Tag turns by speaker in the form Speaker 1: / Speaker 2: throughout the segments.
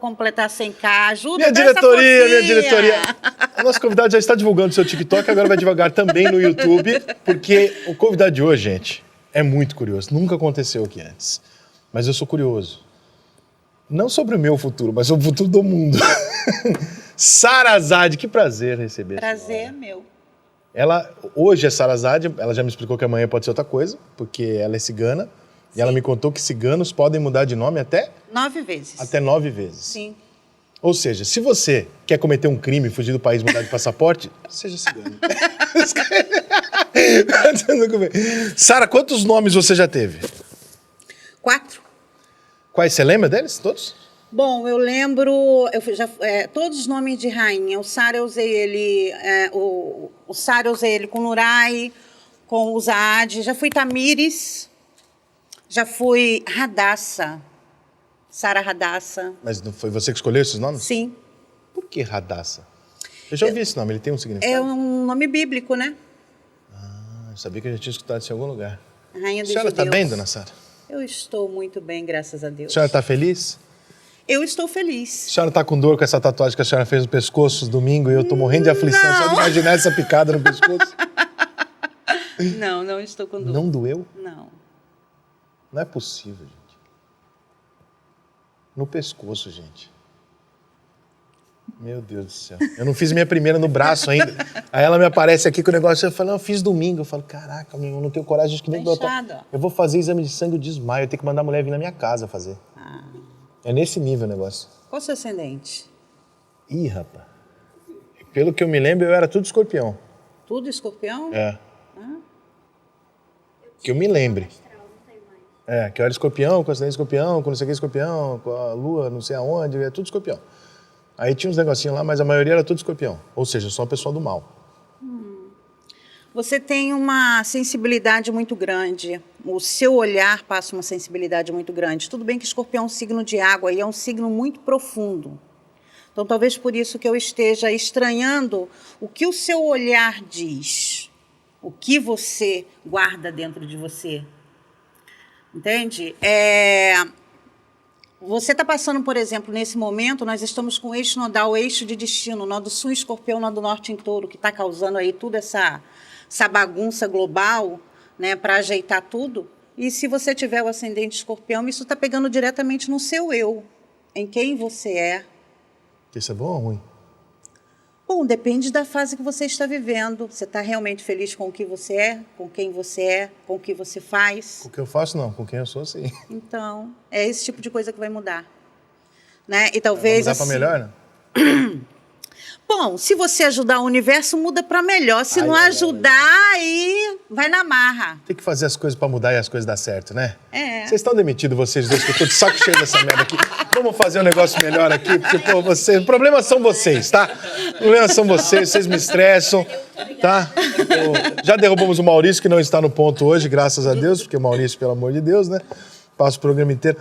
Speaker 1: Completar 100K, ajuda
Speaker 2: minha diretoria. A nossa convidada já está divulgando seu TikTok, agora vai devagar também no YouTube, porque o convidado de hoje, gente, é muito curioso. Nunca aconteceu aqui antes. Mas eu sou curioso. Não sobre o meu futuro, mas sobre o futuro do mundo. Sara Azad, que prazer receber.
Speaker 1: Prazer é meu.
Speaker 2: Ela, hoje é Sara Azad, ela já me explicou que amanhã pode ser outra coisa, porque ela é cigana. Sim. E ela me contou que ciganos podem mudar de nome até...
Speaker 1: 9 vezes.
Speaker 2: Até 9 vezes.
Speaker 1: Sim.
Speaker 2: Ou seja, se você quer cometer um crime, fugir do país, mudar de passaporte, seja cigano. Sara, quantos nomes você já teve?
Speaker 1: 4.
Speaker 2: Quais? Você lembra deles, todos?
Speaker 1: Bom, eu lembro, todos os nomes de rainha. O Sara eu usei ele, o Sara eu usei ele com Nurai, com o Zaad. Já fui Tamires, já fui Radassa, Sara Radassa.
Speaker 2: Mas não foi você que escolheu esses nomes?
Speaker 1: Sim.
Speaker 2: Por que Radassa? Eu já ouvi esse nome, ele tem um significado?
Speaker 1: É um nome bíblico, né?
Speaker 2: Ah, eu sabia que eu já tinha escutado isso em algum lugar.
Speaker 1: Rainha dos
Speaker 2: A senhora está
Speaker 1: judeus.
Speaker 2: bem, dona Sara?
Speaker 1: Eu estou muito bem, graças a Deus.
Speaker 2: A senhora está feliz?
Speaker 1: Eu estou feliz.
Speaker 2: A senhora está com dor com essa tatuagem que a senhora fez no pescoço domingo e eu estou morrendo de aflição só de imaginar essa picada no pescoço?
Speaker 1: Não estou com dor.
Speaker 2: Não doeu?
Speaker 1: Não.
Speaker 2: Não é possível, gente. No pescoço, gente. Meu Deus do céu. Eu não fiz minha primeira no braço ainda. Aí ela me aparece aqui com o negócio. Eu falo, não, eu fiz domingo. Eu falo, caraca, eu não tenho coragem de que nem doutor. Eu vou fazer exame de sangue, eu desmaio. Eu tenho que mandar a mulher vir na minha casa fazer.
Speaker 1: Ah.
Speaker 2: É nesse nível o negócio.
Speaker 1: Qual o seu ascendente?
Speaker 2: Ih, rapaz. Pelo que eu me lembro, eu era tudo escorpião.
Speaker 1: Tudo escorpião?
Speaker 2: É. Que eu me lembre. É, que eu era escorpião, com ascendente escorpião, com não sei o que escorpião, com a lua não sei aonde, é tudo escorpião. Aí tinha uns negocinhos lá, mas a maioria era tudo escorpião. Ou seja, eu sou uma pessoa do mal.
Speaker 1: Você tem uma sensibilidade muito grande. O seu olhar passa uma sensibilidade muito grande. Tudo bem que escorpião é um signo de água e é um signo muito profundo. Então, talvez por isso que eu esteja estranhando o que o seu olhar diz. O que você guarda dentro de você. Entende? Você está passando, por exemplo, nesse momento, nós estamos com o eixo nodal, o eixo de destino, nó do sul escorpião, nó do norte em touro, que está causando aí toda essa bagunça global, né, para ajeitar tudo. E se você tiver o ascendente escorpião, isso está pegando diretamente no seu eu, em quem você é.
Speaker 2: Isso é bom ou ruim?
Speaker 1: Bom, depende da fase que você está vivendo. Você está realmente feliz com o que você é, com quem você é, com o que você faz?
Speaker 2: Com o que eu faço, não. Com quem eu sou, sim.
Speaker 1: Então, é esse tipo de coisa que vai mudar. Né? E talvez...
Speaker 2: Vai mudar para melhor, né?
Speaker 1: Bom, se você ajudar o universo, muda para melhor. Se não ajudar, aí vai na marra.
Speaker 2: Tem que fazer as coisas para mudar e as coisas dar certo, né?
Speaker 1: É.
Speaker 2: Vocês estão demitidos, vocês dois, que eu tô de saco cheio dessa merda aqui. Vamos fazer um negócio melhor aqui, porque, pô, vocês... Problemas são vocês, tá? Problemas são vocês me estressam, tá? Já derrubamos o Maurício, que não está no ponto hoje, graças a Deus, porque o Maurício, pelo amor de Deus, né? Passa o programa inteiro.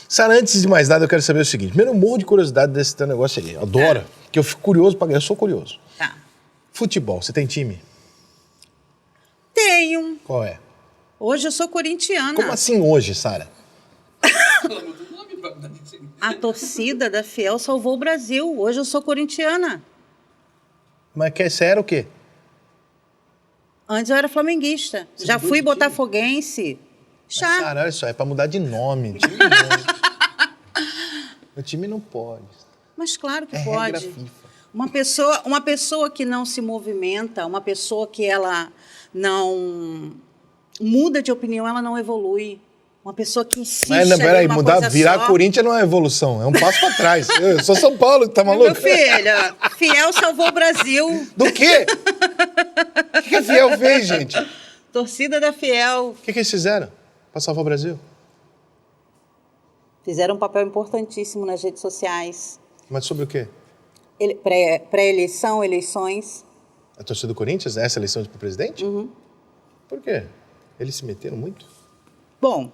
Speaker 2: Sara, antes de mais nada, eu quero saber o seguinte. Primeiro, eu morro de curiosidade desse teu negócio aí. Eu adoro. Que eu fico curioso pra ganhar. Eu sou curioso.
Speaker 1: Tá.
Speaker 2: Futebol, você tem time?
Speaker 1: Tenho.
Speaker 2: Qual é?
Speaker 1: Hoje eu sou corintiana.
Speaker 2: Como assim hoje, Sara?
Speaker 1: A torcida da Fiel salvou o Brasil. Hoje eu sou corintiana.
Speaker 2: Mas você era o quê?
Speaker 1: Antes eu era flamenguista.
Speaker 2: Você
Speaker 1: já
Speaker 2: mudou
Speaker 1: fui
Speaker 2: de
Speaker 1: botafoguense. Já.
Speaker 2: Mas, Sara, olha só, é pra mudar de nome. Time não. O time não pode.
Speaker 1: Mas claro que
Speaker 2: É
Speaker 1: pode.
Speaker 2: regra FIFA.
Speaker 1: Uma pessoa que não se movimenta, uma pessoa que ela não muda de opinião, ela não evolui. Uma pessoa que insiste
Speaker 2: Mas, peraí, virar
Speaker 1: só.
Speaker 2: Corinthians não é evolução, é um passo pra trás. Eu sou São Paulo, tá maluco?
Speaker 1: Meu filho, Fiel salvou o Brasil.
Speaker 2: Do quê? O que a Fiel fez, gente?
Speaker 1: Torcida da Fiel.
Speaker 2: O que eles fizeram pra salvar o Brasil?
Speaker 1: Fizeram um papel importantíssimo nas redes sociais.
Speaker 2: Mas sobre o quê?
Speaker 1: Pré-eleição, eleições.
Speaker 2: A torcida do Corinthians, essa eleição para presidente?
Speaker 1: Uhum.
Speaker 2: Por quê? Eles se meteram muito?
Speaker 1: Bom,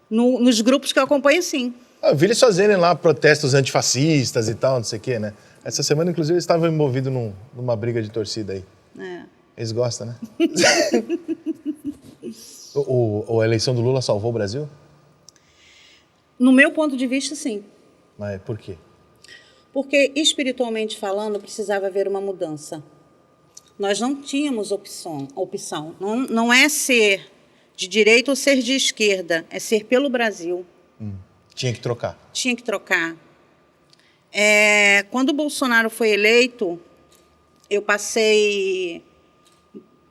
Speaker 1: Nos grupos que eu acompanho, sim.
Speaker 2: Eu vi eles fazerem lá protestos antifascistas e tal, não sei o quê, né? Essa semana, inclusive, eles estavam envolvidos numa briga de torcida aí. Eles gostam, né? A eleição do Lula salvou o Brasil?
Speaker 1: No meu ponto de vista, sim.
Speaker 2: Mas por quê?
Speaker 1: Porque, espiritualmente falando, precisava haver uma mudança. Nós não tínhamos opção. Não é ser de direita ou ser de esquerda, é ser pelo Brasil.
Speaker 2: Tinha que trocar.
Speaker 1: Tinha que trocar. Quando o Bolsonaro foi eleito, eu passei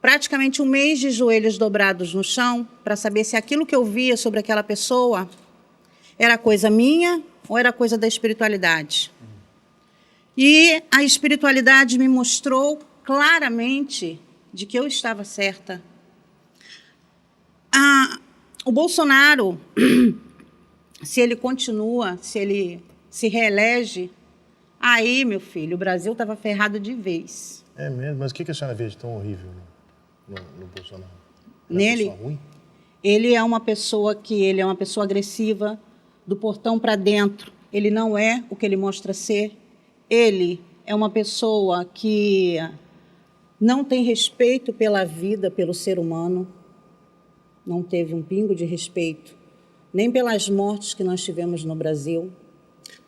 Speaker 1: praticamente um mês de joelhos dobrados no chão para saber se aquilo que eu via sobre aquela pessoa era coisa minha ou era coisa da espiritualidade. E a espiritualidade me mostrou claramente de que eu estava certa. O Bolsonaro, se ele continua, se ele se reelege, aí, meu filho, o Brasil estava ferrado de vez.
Speaker 2: É mesmo? Mas o que a senhora vê de tão horrível no Bolsonaro?
Speaker 1: Nele,
Speaker 2: uma pessoa ruim?
Speaker 1: ele é uma pessoa agressiva, do portão para dentro. Ele não é o que ele mostra ser. Ele é uma pessoa que não tem respeito pela vida, pelo ser humano. Não teve um pingo de respeito, nem pelas mortes que nós tivemos no Brasil.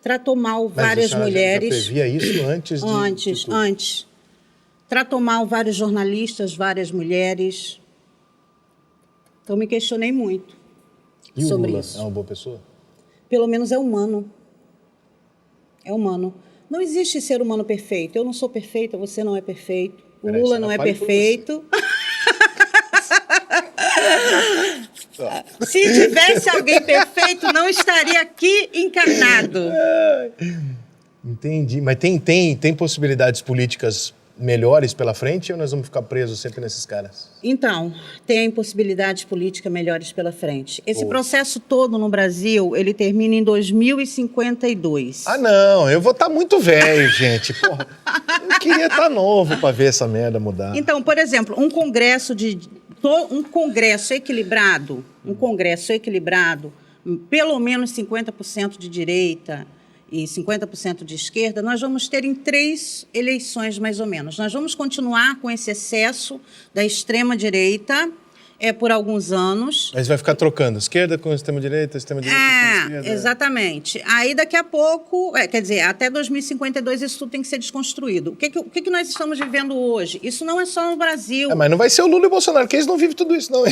Speaker 1: Tratou mal várias mulheres.
Speaker 2: Já previa isso antes de tudo.
Speaker 1: Antes. Tratou mal vários jornalistas, várias mulheres. Então, me questionei muito sobre isso.
Speaker 2: É uma boa pessoa?
Speaker 1: Pelo menos é humano. É humano. Não existe ser humano perfeito. Eu não sou perfeita, você não é perfeito. O Lula não é perfeito. Se tivesse alguém perfeito, não estaria aqui encarnado.
Speaker 2: Entendi. Mas tem possibilidades políticas melhores pela frente ou nós vamos ficar presos sempre nesses caras?
Speaker 1: Então, tem possibilidades políticas melhores pela frente. Esse processo todo no Brasil, ele termina em 2052.
Speaker 2: Ah, não. Eu vou estar muito velho, gente. Porra, eu queria estar novo para ver essa merda mudar.
Speaker 1: Então, por exemplo, um congresso equilibrado, pelo menos 50% de direita e 50% de esquerda, nós vamos ter em 3 eleições, mais ou menos. Nós vamos continuar com esse excesso da extrema-direita por alguns anos.
Speaker 2: Mas vai ficar trocando esquerda com extrema-direita com esquerda.
Speaker 1: Exatamente. Aí, daqui a pouco, quer dizer, até 2052, isso tudo tem que ser desconstruído. O que nós estamos vivendo hoje? Isso não é só no Brasil.
Speaker 2: Mas não vai ser o Lula e o Bolsonaro, que eles não vivem tudo isso, não.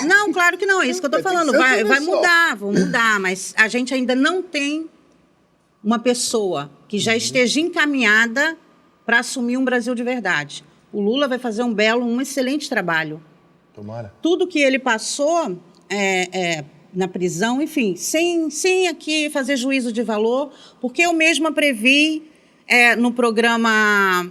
Speaker 1: Não, claro que não. É isso que eu estou falando. Vai mudar, vão mudar. Mas a gente ainda não tem uma pessoa que já esteja encaminhada para assumir um Brasil de verdade. O Lula vai fazer um excelente trabalho.
Speaker 2: Tomara.
Speaker 1: Tudo que ele passou na prisão, enfim, sem aqui fazer juízo de valor, porque eu mesma previ num programa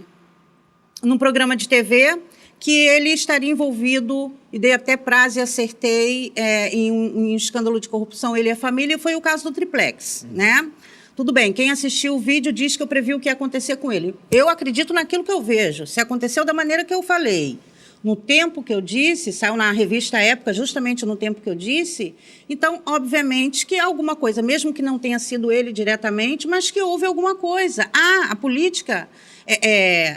Speaker 1: de TV que ele estaria envolvido, e dei até prazo e acertei, em um escândalo de corrupção, ele e a família, e foi o caso do Triplex, né? Tudo bem, quem assistiu o vídeo diz que eu previ o que ia acontecer com ele. Eu acredito naquilo que eu vejo. Se aconteceu da maneira que eu falei, no tempo que eu disse, saiu na revista Época, justamente no tempo que eu disse, então, obviamente, que alguma coisa, mesmo que não tenha sido ele diretamente, mas que houve alguma coisa. A política,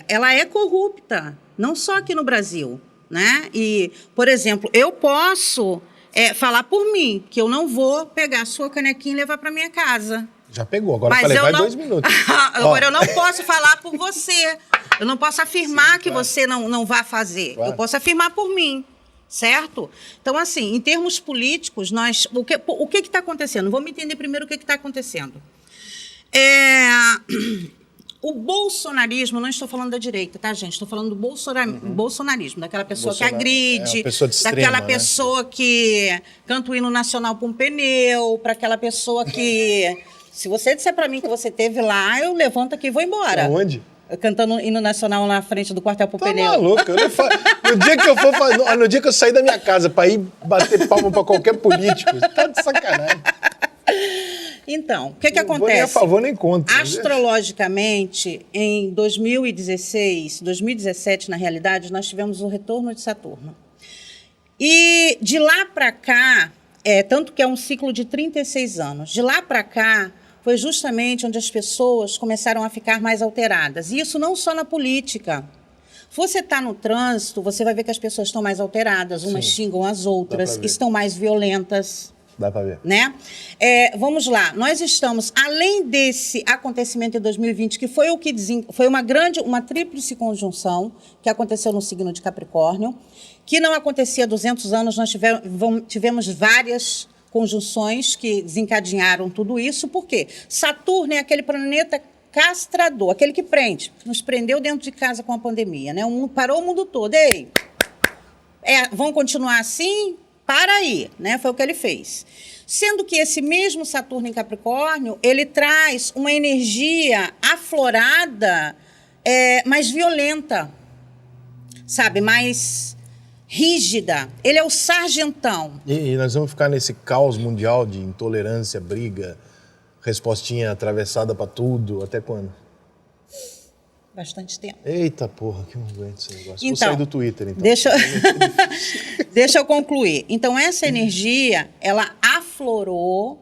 Speaker 1: ela é corrupta, não só aqui no Brasil, né? E, por exemplo, eu posso falar por mim, que eu não vou pegar a sua canequinha e levar para minha casa.
Speaker 2: Já pegou, agora eu falei, vai 2 minutos.
Speaker 1: Agora, eu não posso falar por você. Eu não posso afirmar que você não vai fazer. Claro. Eu posso afirmar por mim, certo? Então, assim, em termos políticos, o que está acontecendo? Vamos entender primeiro o que está acontecendo. O bolsonarismo, não estou falando da direita, tá, gente? Estou falando do bolsonarismo, daquela pessoa que agride,
Speaker 2: pessoa de extrema,
Speaker 1: daquela pessoa que canta o hino nacional para um pneu, para aquela pessoa que... Se você disser para mim que você esteve lá, eu levanto aqui e vou embora.
Speaker 2: Aonde?
Speaker 1: Cantando hino nacional na frente do quartel pro pneu.
Speaker 2: Tá maluco? No dia que eu sair da minha casa para ir bater palma para qualquer político, tá de sacanagem.
Speaker 1: Então, o que acontece?
Speaker 2: Não vou nem a favor nem contra.
Speaker 1: Astrologicamente, em 2017, na realidade, nós tivemos o retorno de Saturno. E de lá para cá, Tanto que é um ciclo de 36 anos. De lá para cá, foi justamente onde as pessoas começaram a ficar mais alteradas. E isso não só na política. Você está no trânsito, você vai ver que as pessoas estão mais alteradas, umas xingam as outras, estão mais violentas.
Speaker 2: Dá para ver.
Speaker 1: Né? Vamos lá, nós estamos, além desse acontecimento em 2020, que foi foi uma tríplice conjunção que aconteceu no signo de Capricórnio, que não acontecia há 200 anos, nós tivemos várias conjunções que desencadearam tudo isso. Por quê? Saturno é aquele planeta castrador, aquele que prende, nos prendeu dentro de casa com a pandemia, né? Parou o mundo todo. Ei, vão continuar assim? Para aí, né? Foi o que ele fez. Sendo que esse mesmo Saturno em Capricórnio, ele traz uma energia aflorada, mais violenta, sabe? Mais rígida. Ele é o sargentão.
Speaker 2: E nós vamos ficar nesse caos mundial de intolerância, briga, respostinha atravessada para tudo, até quando?
Speaker 1: Bastante tempo.
Speaker 2: Eita porra, que não aguento esse negócio.
Speaker 1: Então,
Speaker 2: vou sair do Twitter, então.
Speaker 1: Deixa eu concluir. Então, essa energia, ela aflorou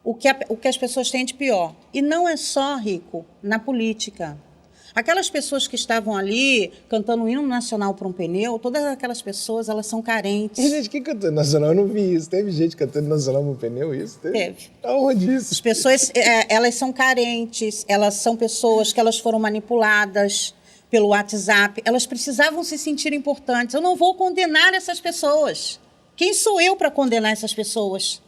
Speaker 1: o que as pessoas têm de pior. E não é só, Rico, na política. Aquelas pessoas que estavam ali cantando o hino nacional para um pneu, todas aquelas pessoas, elas são carentes.
Speaker 2: Tem gente que cantando nacional, eu não vi isso. Teve gente cantando nacional para um pneu, isso?
Speaker 1: Teve.
Speaker 2: Aonde isso?
Speaker 1: As pessoas, elas são carentes, elas são pessoas que elas foram manipuladas pelo WhatsApp, elas precisavam se sentir importantes. Eu não vou condenar essas pessoas. Quem sou eu para condenar essas pessoas?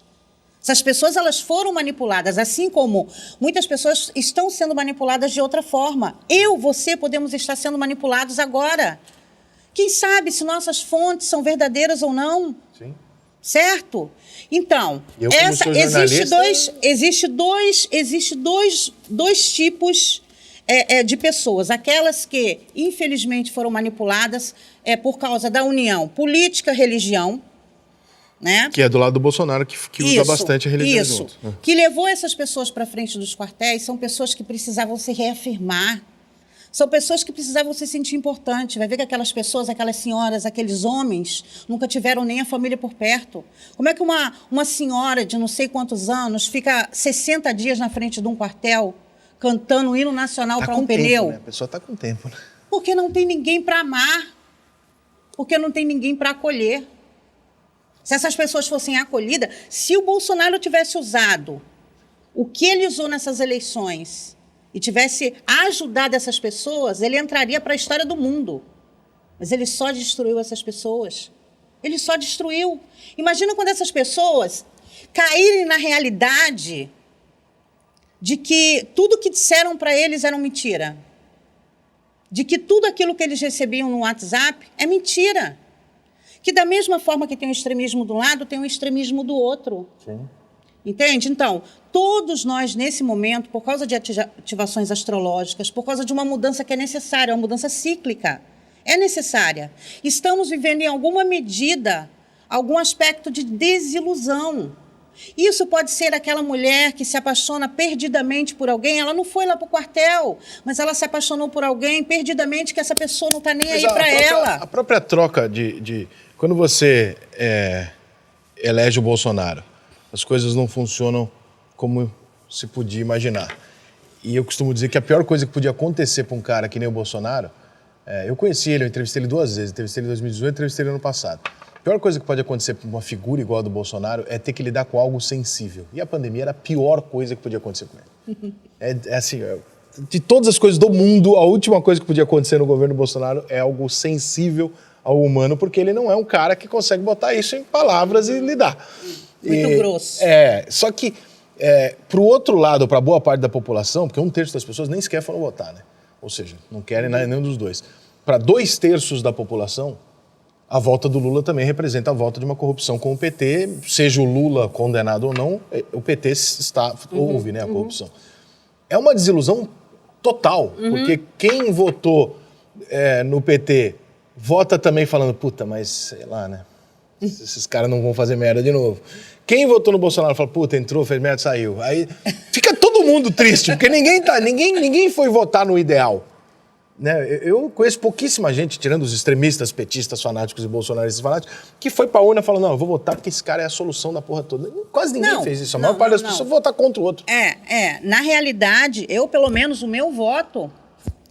Speaker 1: Essas pessoas, elas foram manipuladas, assim como muitas pessoas estão sendo manipuladas de outra forma. Você podemos estar sendo manipulados agora. Quem sabe se nossas fontes são verdadeiras ou não?
Speaker 2: Sim.
Speaker 1: Certo? Então, existe dois tipos de pessoas. Aquelas que, infelizmente, foram manipuladas por causa da união política-religião, né?
Speaker 2: Que é do lado do Bolsonaro, que usa bastante a religião junto.
Speaker 1: Que levou essas pessoas para frente dos quartéis, são pessoas que precisavam se reafirmar, são pessoas que precisavam se sentir importantes. Vai ver que aquelas pessoas, aquelas senhoras, aqueles homens, nunca tiveram nem a família por perto. Como é que uma senhora de não sei quantos anos fica 60 dias na frente de um quartel cantando o hino nacional para um pneu?
Speaker 2: Né? A pessoa está com tempo, né?
Speaker 1: Porque não tem ninguém para amar, porque não tem ninguém para acolher. Se essas pessoas fossem acolhidas, se o Bolsonaro tivesse usado o que ele usou nessas eleições e tivesse ajudado essas pessoas, ele entraria para a história do mundo. Mas ele só destruiu essas pessoas. Ele só destruiu. Imagina quando essas pessoas caírem na realidade de que tudo que disseram para eles era mentira. De que tudo aquilo que eles recebiam no WhatsApp é mentira. Que da mesma forma que tem o extremismo de um lado, tem o extremismo do outro.
Speaker 2: Sim.
Speaker 1: Entende? Então, todos nós, nesse momento, por causa de ativações astrológicas, por causa de uma mudança que é necessária, uma mudança cíclica, é necessária. Estamos vivendo, em alguma medida, algum aspecto de desilusão. Isso pode ser aquela mulher que se apaixona perdidamente por alguém, ela não foi lá para o quartel, mas ela se apaixonou por alguém perdidamente, que essa pessoa não está nem aí para ela.
Speaker 2: A própria troca quando você elege o Bolsonaro, as coisas não funcionam como se podia imaginar. E eu costumo dizer que a pior coisa que podia acontecer para um cara que nem o Bolsonaro, eu conheci ele, eu entrevistei ele 2 vezes, entrevistei ele em 2018 e entrevistei ele ano passado. A pior coisa que pode acontecer para uma figura igual a do Bolsonaro é ter que lidar com algo sensível. E a pandemia era a pior coisa que podia acontecer com ele. Assim, de todas as coisas do mundo, a última coisa que podia acontecer no governo Bolsonaro é algo sensível ao humano, porque ele não é um cara que consegue botar isso em palavras e lidar.
Speaker 1: Muito grosso.
Speaker 2: Só que, para o outro lado, para boa parte da população, porque 1/3 das pessoas nem sequer foram votar, né? Ou seja, não querem nenhum dos dois. Para 2/3 da população, a volta do Lula também representa a volta de uma corrupção com o PT, seja o Lula condenado ou não, o PT houve, né, a corrupção. É uma desilusão total, porque quem votou no PT vota também falando, puta, mas sei lá, né? Esses caras não vão fazer merda de novo. Quem votou no Bolsonaro fala, puta, entrou, fez merda, saiu. Aí fica todo mundo triste, porque ninguém foi votar no ideal. né? Eu conheço pouquíssima gente, tirando os extremistas, petistas, fanáticos e bolsonaristas fanáticos, que foi pra urna e falou, não, eu vou votar porque esse cara é a solução da porra toda. Quase ninguém fez isso. A maior parte das pessoas votar contra o outro.
Speaker 1: Na realidade, eu, pelo menos, o meu voto,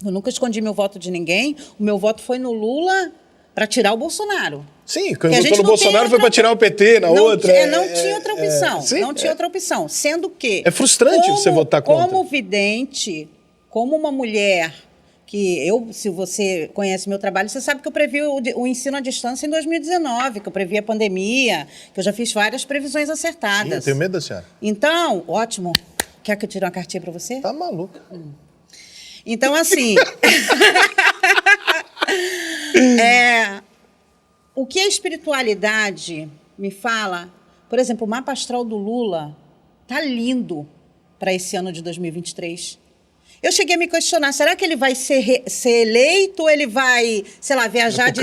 Speaker 1: eu nunca escondi meu voto de ninguém, o meu voto foi no Lula para tirar o Bolsonaro.
Speaker 2: Sim, quando votou no Bolsonaro foi para tirar o PT na outra.
Speaker 1: Não tinha outra opção. Não tinha outra opção. Sendo que...
Speaker 2: É frustrante você votar contra.
Speaker 1: Como vidente, como uma mulher... se você conhece meu trabalho, você sabe que eu previ o ensino à distância em 2019, que eu previ a pandemia, que eu já fiz várias previsões acertadas.
Speaker 2: Sim, eu tenho medo da senhora.
Speaker 1: Então, ótimo. Quer que eu tire uma cartinha para você?
Speaker 2: Tá maluca.
Speaker 1: Então, assim... o que a espiritualidade me fala... Por exemplo, o mapa astral do Lula tá lindo para esse ano de 2023. Eu cheguei a me questionar, será que ele vai ser eleito ou ele vai, sei lá, viajar de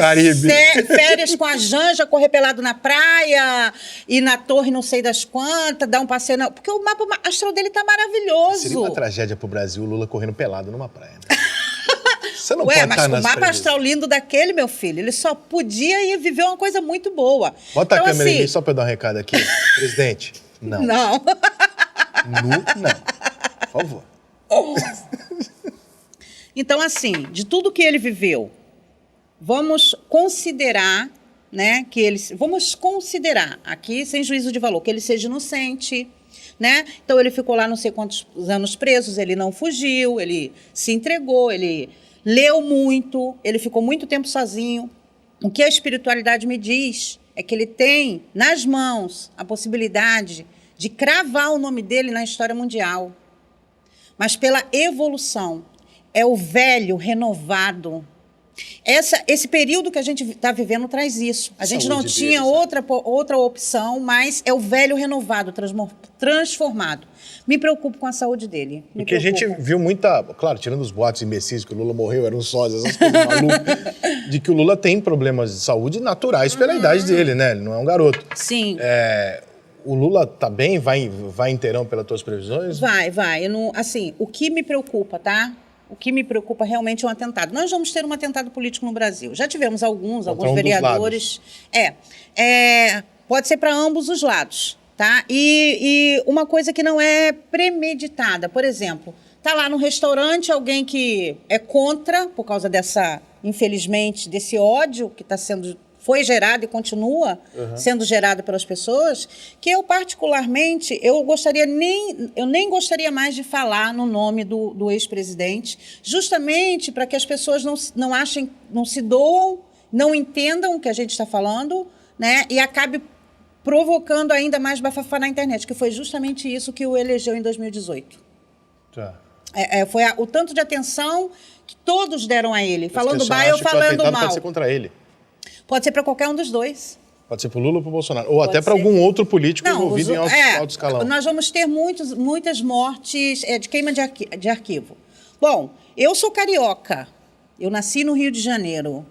Speaker 1: férias com a Janja, correr pelado na praia, ir na torre não sei das quantas, dar um passeio... Porque o mapa astral dele tá maravilhoso.
Speaker 2: Seria uma tragédia pro Brasil o Lula correndo pelado numa praia. Você não
Speaker 1: mas
Speaker 2: pode estar
Speaker 1: o mapa astral lindo daquele, meu filho, ele só podia ir viver uma coisa muito boa.
Speaker 2: Bota então, a câmera em mim só para eu dar um recado aqui. Presidente, não.
Speaker 1: Não.
Speaker 2: Não. Por favor.
Speaker 1: Então, assim, de tudo que ele viveu, vamos considerar, né, vamos considerar aqui, sem juízo de valor, que ele seja inocente, né? Então, ele ficou lá não sei quantos anos presos, ele não fugiu, ele se entregou, ele leu muito, ele ficou muito tempo sozinho. O que a espiritualidade me diz é que ele tem nas mãos a possibilidade de cravar o nome dele na história mundial. Mas pela evolução. É o velho renovado. Esse período que a gente está vivendo traz isso. A gente não tinha outra opção, mas é o velho renovado, transformado. Me preocupo com a saúde dele.
Speaker 2: Porque a gente viu muita... Claro, tirando os boatos imbecis que o Lula morreu, eram sósias, essas coisas malucas, de que o Lula tem problemas de saúde naturais pela idade dele, né? Ele não é um garoto.
Speaker 1: Sim.
Speaker 2: O Lula tá bem? Vai inteirão pelas tuas previsões?
Speaker 1: Vai. Eu não, assim, o que me preocupa, tá? O que me preocupa realmente é um atentado. Nós vamos ter um atentado político no Brasil. Já tivemos alguns vereadores. Pode ser para ambos os lados, tá? E uma coisa que não é premeditada, por exemplo, tá lá no restaurante alguém que é contra, por causa infelizmente, desse ódio que foi gerado e continua sendo gerado pelas pessoas, que eu particularmente, eu nem gostaria mais de falar no nome do ex-presidente, justamente para que as pessoas não achem, não se doam, não entendam o que a gente está falando, né, e acabe provocando ainda mais bafafá na internet, que foi justamente isso que o elegeu em 2018.
Speaker 2: Tá.
Speaker 1: Foi o tanto de atenção que todos deram a ele, falando bem ou falando mal.
Speaker 2: Pode ser contra ele.
Speaker 1: Pode ser para qualquer um dos dois.
Speaker 2: Pode ser para o Lula ou para o Bolsonaro. Ou até para algum outro político envolvido em alto escalão.
Speaker 1: Nós vamos ter muitas mortes de queima de arquivo. Bom, eu sou carioca. Eu nasci no Rio de Janeiro.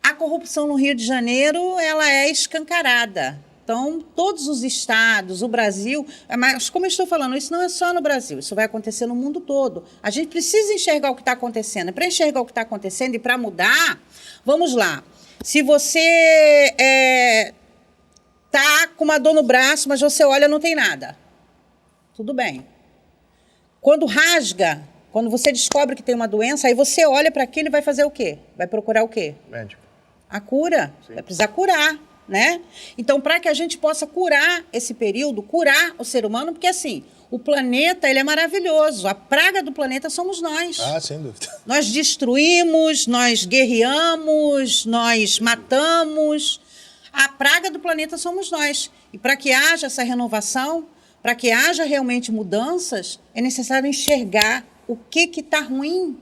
Speaker 1: A corrupção no Rio de Janeiro, ela é escancarada. Então, todos os estados, o Brasil... Mas, como eu estou falando, isso não é só no Brasil. Isso vai acontecer no mundo todo. A gente precisa enxergar o que está acontecendo. Para enxergar o que está acontecendo e para mudar, vamos lá. Se você está com uma dor no braço, mas você olha, não tem nada. Tudo bem. Quando rasga, quando você descobre que tem uma doença, aí você olha para aquilo e vai fazer o quê? Vai procurar o quê?
Speaker 2: Médico.
Speaker 1: A cura. Sim. Vai precisar curar. Né? Então, para que a gente possa curar esse período, curar o ser humano, porque assim, o planeta ele é maravilhoso, a praga do planeta somos nós.
Speaker 2: Sem dúvida.
Speaker 1: Nós destruímos, nós guerreamos, nós matamos. A praga do planeta somos nós. E para que haja essa renovação, para que haja realmente mudanças, é necessário enxergar o que está ruim.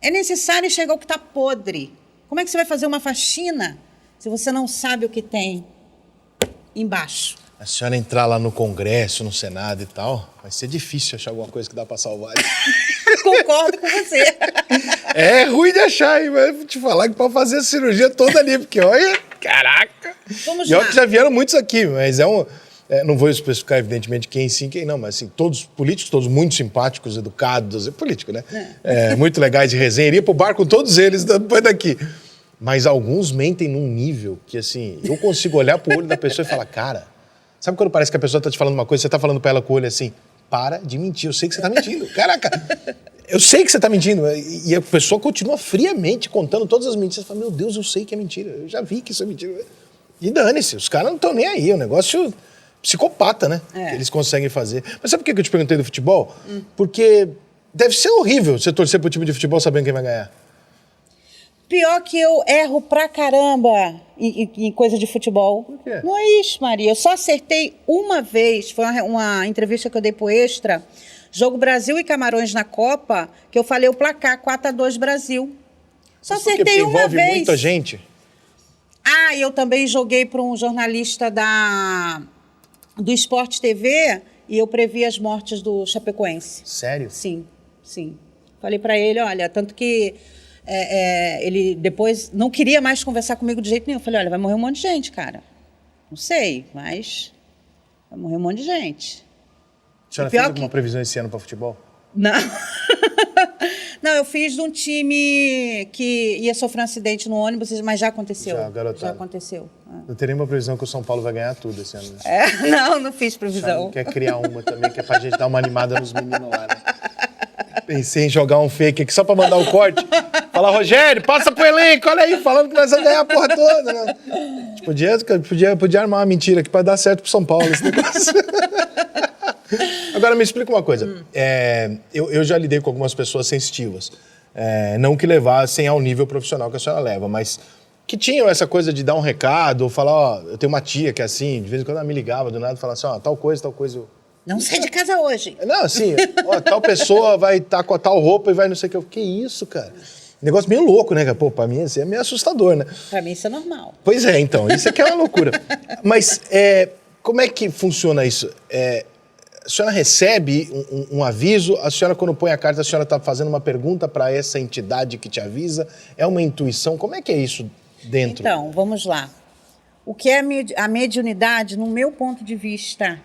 Speaker 1: É necessário enxergar o que está podre. Como é que você vai fazer uma faxina se você não sabe o que tem embaixo?
Speaker 2: A senhora entrar lá no Congresso, no Senado e tal, vai ser difícil achar alguma coisa que dá para salvar.
Speaker 1: Concordo com você.
Speaker 2: É ruim de achar, hein? Mas vou te falar que pode fazer a cirurgia toda ali, porque olha, caraca.
Speaker 1: Vamos lá.
Speaker 2: E olha que já vieram muitos aqui, mas é não vou especificar, evidentemente, quem sim, quem não, mas assim, todos políticos, todos muito simpáticos, educados, político, né? Muito legais de resenha, iria pro bar com todos eles depois daqui. Mas alguns mentem num nível que, assim, eu consigo olhar pro olho da pessoa e falar, cara, sabe quando parece que a pessoa tá te falando uma coisa, você tá falando pra ela com o olho assim, para de mentir, eu sei que você tá mentindo. Caraca, eu sei que você tá mentindo. E a pessoa continua friamente contando todas as mentiras. Você fala, meu Deus, eu sei que é mentira, eu já vi que isso é mentira. E dane-se, os caras não estão nem aí, é um negócio psicopata, né? Que eles conseguem fazer. Mas sabe por que eu te perguntei do futebol? Porque deve ser horrível você torcer pro time de futebol sabendo quem vai ganhar.
Speaker 1: Pior que eu erro pra caramba em coisa de futebol.
Speaker 2: Por quê?
Speaker 1: Não é isso, Maria. Eu só acertei uma vez, foi uma entrevista que eu dei pro Extra, jogo Brasil e Camarões na Copa, que eu falei o placar 4-2 Brasil. Só acertei uma
Speaker 2: envolve
Speaker 1: vez.
Speaker 2: muita gente.
Speaker 1: Ah, eu também joguei para um jornalista do Sport TV e eu previ as mortes do Chapecoense.
Speaker 2: Sério?
Speaker 1: Sim, sim. Falei para ele, olha, tanto que ele depois não queria mais conversar comigo de jeito nenhum. Eu falei, olha, vai morrer um monte de gente, cara. Não sei, mas vai morrer um monte de gente.
Speaker 2: A senhora fez alguma previsão esse ano para futebol?
Speaker 1: Não. Não, eu fiz de um time que ia sofrer um acidente no ônibus, mas já aconteceu. Já aconteceu.
Speaker 2: Eu teria uma previsão que o São Paulo vai ganhar tudo esse ano. Né?
Speaker 1: Não fiz previsão.
Speaker 2: Quer criar uma também, que é pra gente dar uma animada nos meninos lá, né? Pensei em jogar um fake aqui só pra mandar o corte. Falar, Rogério, passa pro elenco, olha aí, falando que nós vamos ganhar a porra toda. Né? Podia armar uma mentira aqui pra dar certo pro São Paulo esse negócio. Agora, me explica uma coisa. Eu já lidei com algumas pessoas sensitivas. Não que levassem ao nível profissional que a senhora leva, mas que tinham essa coisa de dar um recado, ou falar, ó, eu tenho uma tia que é assim, de vez em quando ela me ligava do nada e falava assim, ó, tal coisa.
Speaker 1: Não sai de casa hoje.
Speaker 2: Não, assim, ó, tal pessoa vai estar com a tal roupa e vai não sei o que. Que isso, cara? Negócio meio louco, né? Pô, pra mim assim, é meio assustador, né?
Speaker 1: Pra mim isso é normal.
Speaker 2: Pois é, então, isso aqui é uma loucura. Mas como é que funciona isso? A senhora recebe um aviso, a senhora quando põe a carta, a senhora está fazendo uma pergunta para essa entidade que te avisa? É uma intuição? Como é que é isso dentro?
Speaker 1: Então, vamos lá. O que é a mediunidade, no meu ponto de vista,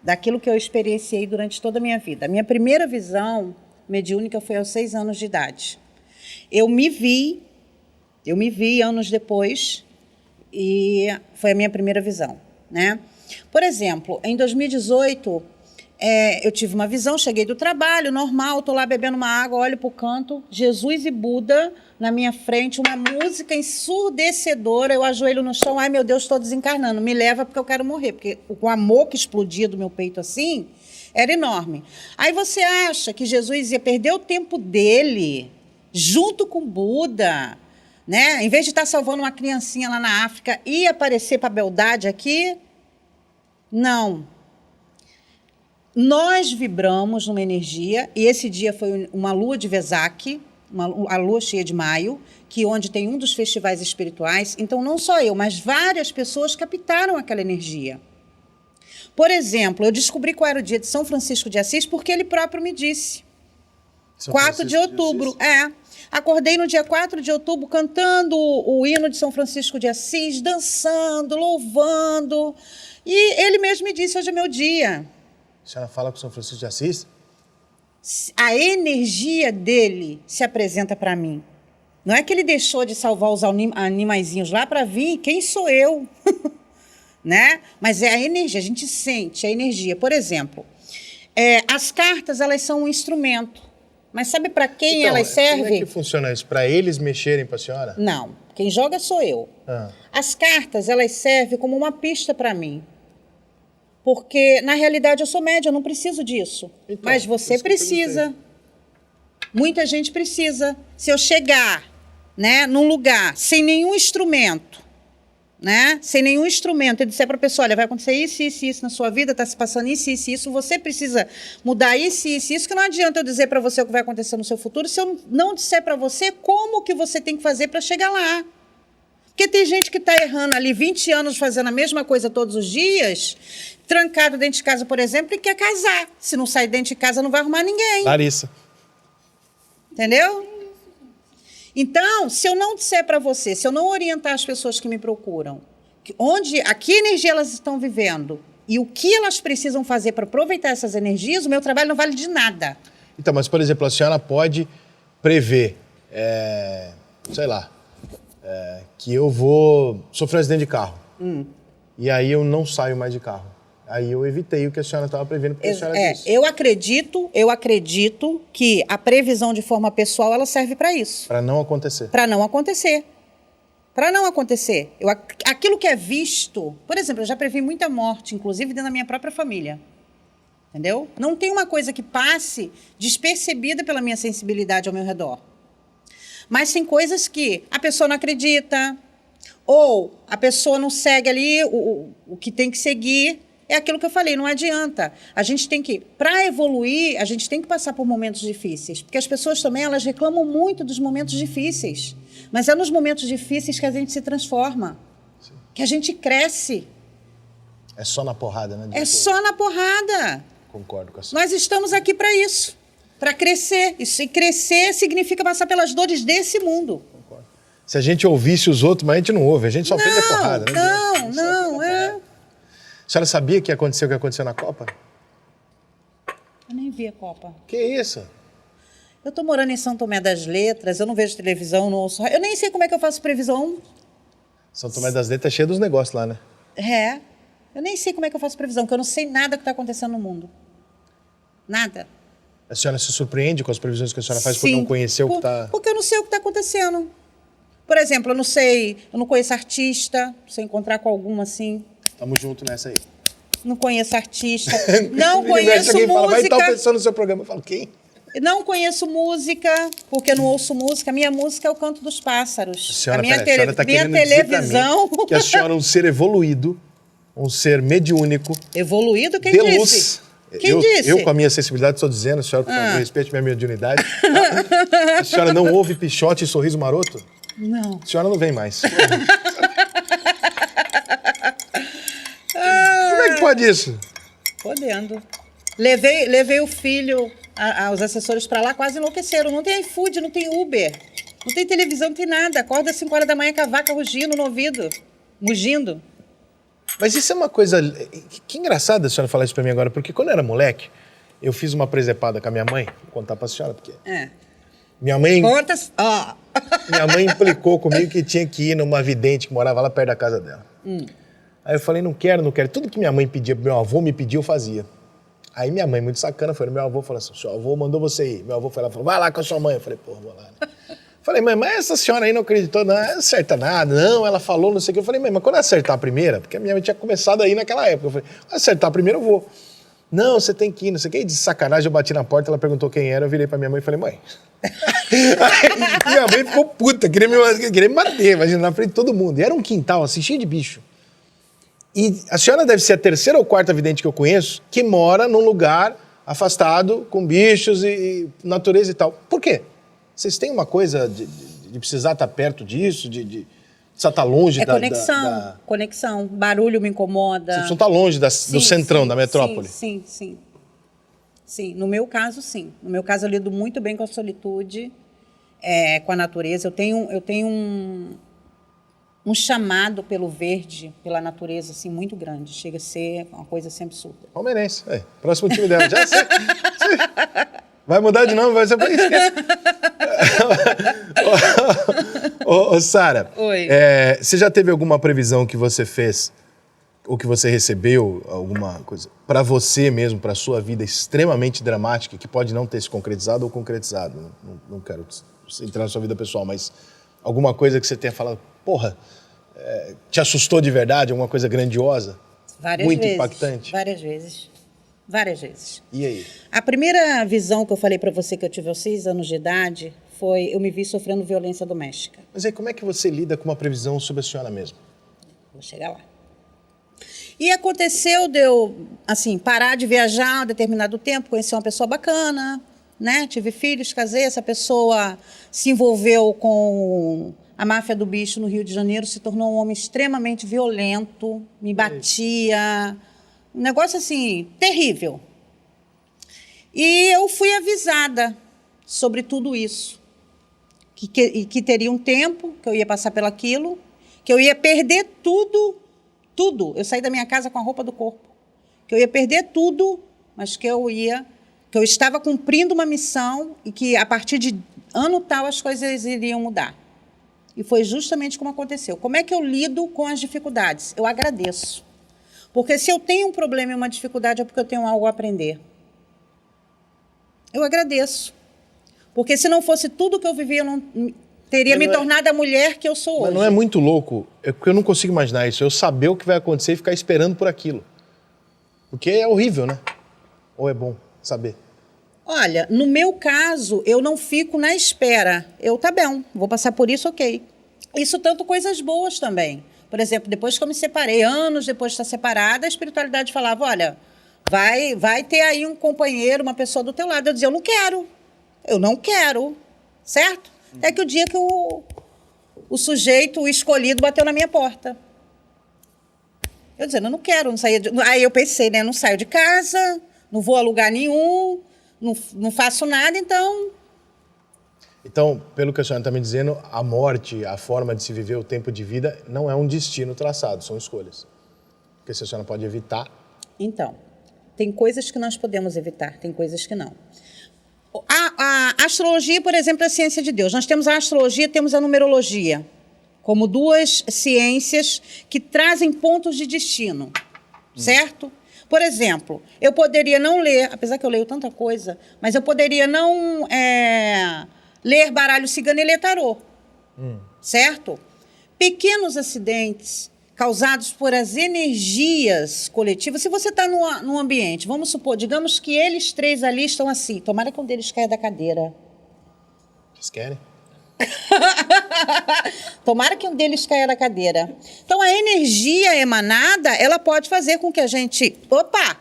Speaker 1: daquilo que eu experienciei durante toda a minha vida? A minha primeira visão mediúnica foi aos 6 anos de idade. Eu me vi anos depois e foi a minha primeira visão, né? Por exemplo, em 2018, eu tive uma visão, cheguei do trabalho, normal, estou lá bebendo uma água, olho para o canto, Jesus e Buda na minha frente, uma música ensurdecedora, eu ajoelho no chão, ai meu Deus, estou desencarnando, me leva porque eu quero morrer, porque o amor que explodia do meu peito assim era enorme. Aí você acha que Jesus ia perder o tempo dele junto com Buda, né? Em vez de estar salvando uma criancinha lá na África, ia aparecer para a beldade aqui? Não. Nós vibramos numa energia, e esse dia foi uma lua de Vesak, a lua cheia de maio, onde tem um dos festivais espirituais. Então, não só eu, mas várias pessoas captaram aquela energia. Por exemplo, eu descobri qual era o dia de São Francisco de Assis porque ele próprio me disse. 4 de outubro. Acordei no dia 4 de outubro cantando o hino de São Francisco de Assis, dançando, louvando. E ele mesmo me disse, hoje é meu dia.
Speaker 2: A senhora fala com São Francisco de Assis?
Speaker 1: A energia dele se apresenta para mim. Não é que ele deixou de salvar os animaizinhos lá para vir, quem sou eu? Né? Mas é a energia, a gente sente a energia. Por exemplo, as cartas, elas são um instrumento. Mas sabe para quem
Speaker 2: então,
Speaker 1: elas servem?
Speaker 2: Como é que funciona isso? Para eles mexerem para a senhora?
Speaker 1: Não, quem joga sou eu. As cartas, elas servem como uma pista para mim. Porque, na realidade, eu sou média, eu não preciso disso. Então, mas você precisa. Muita gente precisa. Se eu chegar, né, num lugar sem nenhum instrumento, né, sem nenhum instrumento, e disser para a pessoa, olha, vai acontecer isso, isso, isso na sua vida, está se passando isso, isso, isso, você precisa mudar isso, isso, isso, que não adianta eu dizer para você o que vai acontecer no seu futuro se eu não disser para você como que você tem que fazer para chegar lá. Porque tem gente que está errando ali 20 anos fazendo a mesma coisa todos os dias, trancado dentro de casa, por exemplo, e quer casar. Se não sair dentro de casa, não vai arrumar ninguém.
Speaker 2: Larissa.
Speaker 1: Entendeu? Então, se eu não disser para você, se eu não orientar as pessoas que me procuram, a que energia elas estão vivendo, e o que elas precisam fazer para aproveitar essas energias, o meu trabalho não vale de nada.
Speaker 2: Então, mas, por exemplo, a senhora pode prever, sei lá, que eu vou sofrer um acidente de carro. E aí eu não saio mais de carro. Aí eu evitei o que a senhora estava prevendo, porque a senhora disse.
Speaker 1: Eu acredito que a previsão de forma pessoal, ela serve para isso.
Speaker 2: Para não acontecer.
Speaker 1: Para não acontecer. Para não acontecer. Aquilo que é visto... Por exemplo, eu já previ muita morte, inclusive dentro da minha própria família. Entendeu? Não tem uma coisa que passe despercebida pela minha sensibilidade ao meu redor. Mas tem coisas que a pessoa não acredita, ou a pessoa não segue ali o que tem que seguir. É aquilo que eu falei, não adianta. A gente tem que, para evoluir, a gente tem que passar por momentos difíceis. Porque as pessoas também, elas reclamam muito dos momentos difíceis. Mas é nos momentos difíceis que a gente se transforma. Sim. Que a gente cresce.
Speaker 2: É só na porrada, né?
Speaker 1: É só na porrada.
Speaker 2: Concordo com a senhora.
Speaker 1: Nós estamos aqui para isso. Para crescer. E crescer significa passar pelas dores desse mundo.
Speaker 2: Concordo. Se a gente ouvisse os outros, mas a gente não ouve. A gente só aprende a porrada, né? A senhora sabia que aconteceu o que aconteceu na Copa?
Speaker 1: Eu nem vi a Copa.
Speaker 2: Que isso?
Speaker 1: Eu tô morando em São Tomé das Letras, eu não vejo televisão, não ouço... Eu nem sei como é que eu faço previsão.
Speaker 2: São Tomé das Letras é cheio dos negócios lá, né?
Speaker 1: Eu nem sei como é que eu faço previsão, porque eu não sei nada que está acontecendo no mundo. Nada.
Speaker 2: A senhora se surpreende com as previsões que a senhora faz?
Speaker 1: Sim,
Speaker 2: porque não conheceu o que está...
Speaker 1: Porque eu não sei o que está acontecendo. Por exemplo, eu não conheço artista, se eu encontrar com alguma assim...
Speaker 2: Tamo junto nessa aí.
Speaker 1: Não conheço artista, não conheço música.
Speaker 2: Fala, vai estar pessoa no seu programa. Eu falo, quem?
Speaker 1: Não conheço música, porque eu não ouço música. A minha música é o canto dos pássaros.
Speaker 2: Senhora,
Speaker 1: a minha,
Speaker 2: a senhora tá
Speaker 1: minha televisão...
Speaker 2: que a senhora é um ser evoluído, um ser mediúnico.
Speaker 1: Evoluído? Quem
Speaker 2: de
Speaker 1: disse?
Speaker 2: Luz.
Speaker 1: Quem disse?
Speaker 2: Eu, com a minha sensibilidade, estou dizendo, a senhora, por favor, respeite minha mediunidade. A senhora não ouve Pichote e Sorriso Maroto?
Speaker 1: Não.
Speaker 2: A senhora não vem mais. Como é que pode isso?
Speaker 1: Podendo. Levei o filho, os assessores para lá, quase enlouqueceram. Não tem iFood, não tem Uber, não tem televisão, não tem nada. Acorda às 5 horas da manhã com a vaca rugindo no ouvido, mugindo.
Speaker 2: Mas isso é uma coisa... Que engraçado a senhora falar isso para mim agora, porque quando eu era moleque, eu fiz uma presepada com a minha mãe, vou contar para a senhora, porque... Minha mãe...
Speaker 1: Contas?
Speaker 2: Minha mãe implicou comigo que tinha que ir numa vidente que morava lá perto da casa dela. Aí eu falei, não quero. Tudo que minha mãe pedia, meu avô me pedia, eu fazia. Aí minha mãe, muito sacana, foi no meu avô, falou assim, seu avô mandou você ir. Meu avô foi lá e falou, vai lá com a sua mãe. Eu falei, pô, vou lá. Né? Falei, mãe, mas essa senhora aí não acreditou, não acerta nada. Não, ela falou, não sei o que. Eu falei, mãe, mas quando eu acertar a primeira, porque a minha mãe tinha começado aí naquela época, eu falei, quando acertar a primeira eu vou. Não, você tem que ir, não sei o que. E de sacanagem eu bati na porta, ela perguntou quem era, eu virei pra minha mãe e falei, mãe. Aí, minha mãe ficou puta, queria me bater, imagina, na frente de todo mundo. E era um quintal, assim, cheio de bicho. E a senhora deve ser a terceira ou quarta vidente que eu conheço que mora num lugar afastado, com bichos e natureza e tal. Por quê? Vocês têm uma coisa de precisar estar perto disso, de precisar estar longe
Speaker 1: conexão. Barulho me incomoda.
Speaker 2: Vocês precisam estar longe do centrão, da metrópole.
Speaker 1: Sim, no meu caso, sim. No meu caso, eu lido muito bem com a solitude, com a natureza. Eu tenho um chamado pelo verde, pela natureza, assim, muito grande. Chega a ser uma coisa assim absurda.
Speaker 2: Palmeirense. Próximo time dela. Já sei. Vai mudar de nome, vai ser por isso. Ô, Sara.
Speaker 1: Oi.
Speaker 2: Você já teve alguma previsão que você fez, ou que você recebeu, alguma coisa, para você mesmo, para sua vida, extremamente dramática, que pode não ter se concretizado ou concretizado? Não quero entrar na sua vida pessoal, mas alguma coisa que você tenha falado, porra, te assustou de verdade, alguma coisa grandiosa?
Speaker 1: Várias
Speaker 2: muito
Speaker 1: vezes.
Speaker 2: Impactante?
Speaker 1: Várias vezes.
Speaker 2: E aí?
Speaker 1: A primeira visão que eu falei para você que eu tive aos 6 anos de idade foi eu me vi sofrendo violência doméstica.
Speaker 2: Mas aí como é que você lida com uma previsão sobre a senhora mesma?
Speaker 1: Vou chegar lá. E aconteceu de eu, assim, parar de viajar um determinado tempo, conhecer uma pessoa bacana, né? Tive filhos, casei, essa pessoa se envolveu com a máfia do bicho no Rio de Janeiro, se tornou um homem extremamente violento, me batia, um negócio assim, terrível. E eu fui avisada sobre tudo isso, que teria um tempo, que eu ia passar pelaquilo, que eu ia perder tudo. Eu saí da minha casa com a roupa do corpo. que eu ia perder tudo, mas que eu estava cumprindo uma missão e que a partir de ano tal as coisas iriam mudar. E foi justamente como aconteceu. Como é que eu lido com as dificuldades? Eu agradeço. Porque se eu tenho um problema e uma dificuldade é porque eu tenho algo a aprender. Eu agradeço. Porque se não fosse tudo que eu vivi, eu não teria me tornado a mulher que eu sou hoje.
Speaker 2: Mas não é muito louco? É porque eu não consigo imaginar isso. Eu saber o que vai acontecer e ficar esperando por aquilo. Porque é horrível, né? Ou é bom saber?
Speaker 1: Olha, no meu caso, eu não fico na espera. Tá bem, vou passar por isso, ok. Isso tanto coisas boas também. Por exemplo, depois que eu me separei, anos depois de estar separada, a espiritualidade falava, olha, vai ter aí um companheiro, uma pessoa do teu lado. Eu dizia, eu não quero, certo? Até que o dia que o sujeito, o escolhido, bateu na minha porta. Eu dizendo, eu não quero, não saía Aí eu pensei, né, não saio de casa, não vou a lugar nenhum, não faço nada, então...
Speaker 2: Então, pelo que a senhora está me dizendo, a morte, a forma de se viver o tempo de vida, não é um destino traçado, são escolhas. Porque se a senhora pode evitar...
Speaker 1: Então, tem coisas que nós podemos evitar, tem coisas que não. A astrologia, por exemplo, é a ciência de Deus. Nós temos a astrologia, temos a numerologia, como duas ciências que trazem pontos de destino, certo? Por exemplo, eu poderia não ler, apesar que eu leio tanta coisa, mas eu poderia não ler baralho cigano e ler tarô, certo? Pequenos acidentes causados por as energias coletivas. Se você está num ambiente, vamos supor, digamos que eles três ali estão assim, tomara que um deles caia da cadeira.
Speaker 2: Vocês querem?
Speaker 1: Tomara que um deles caia da cadeira. Então, a energia emanada, ela pode fazer com que a gente,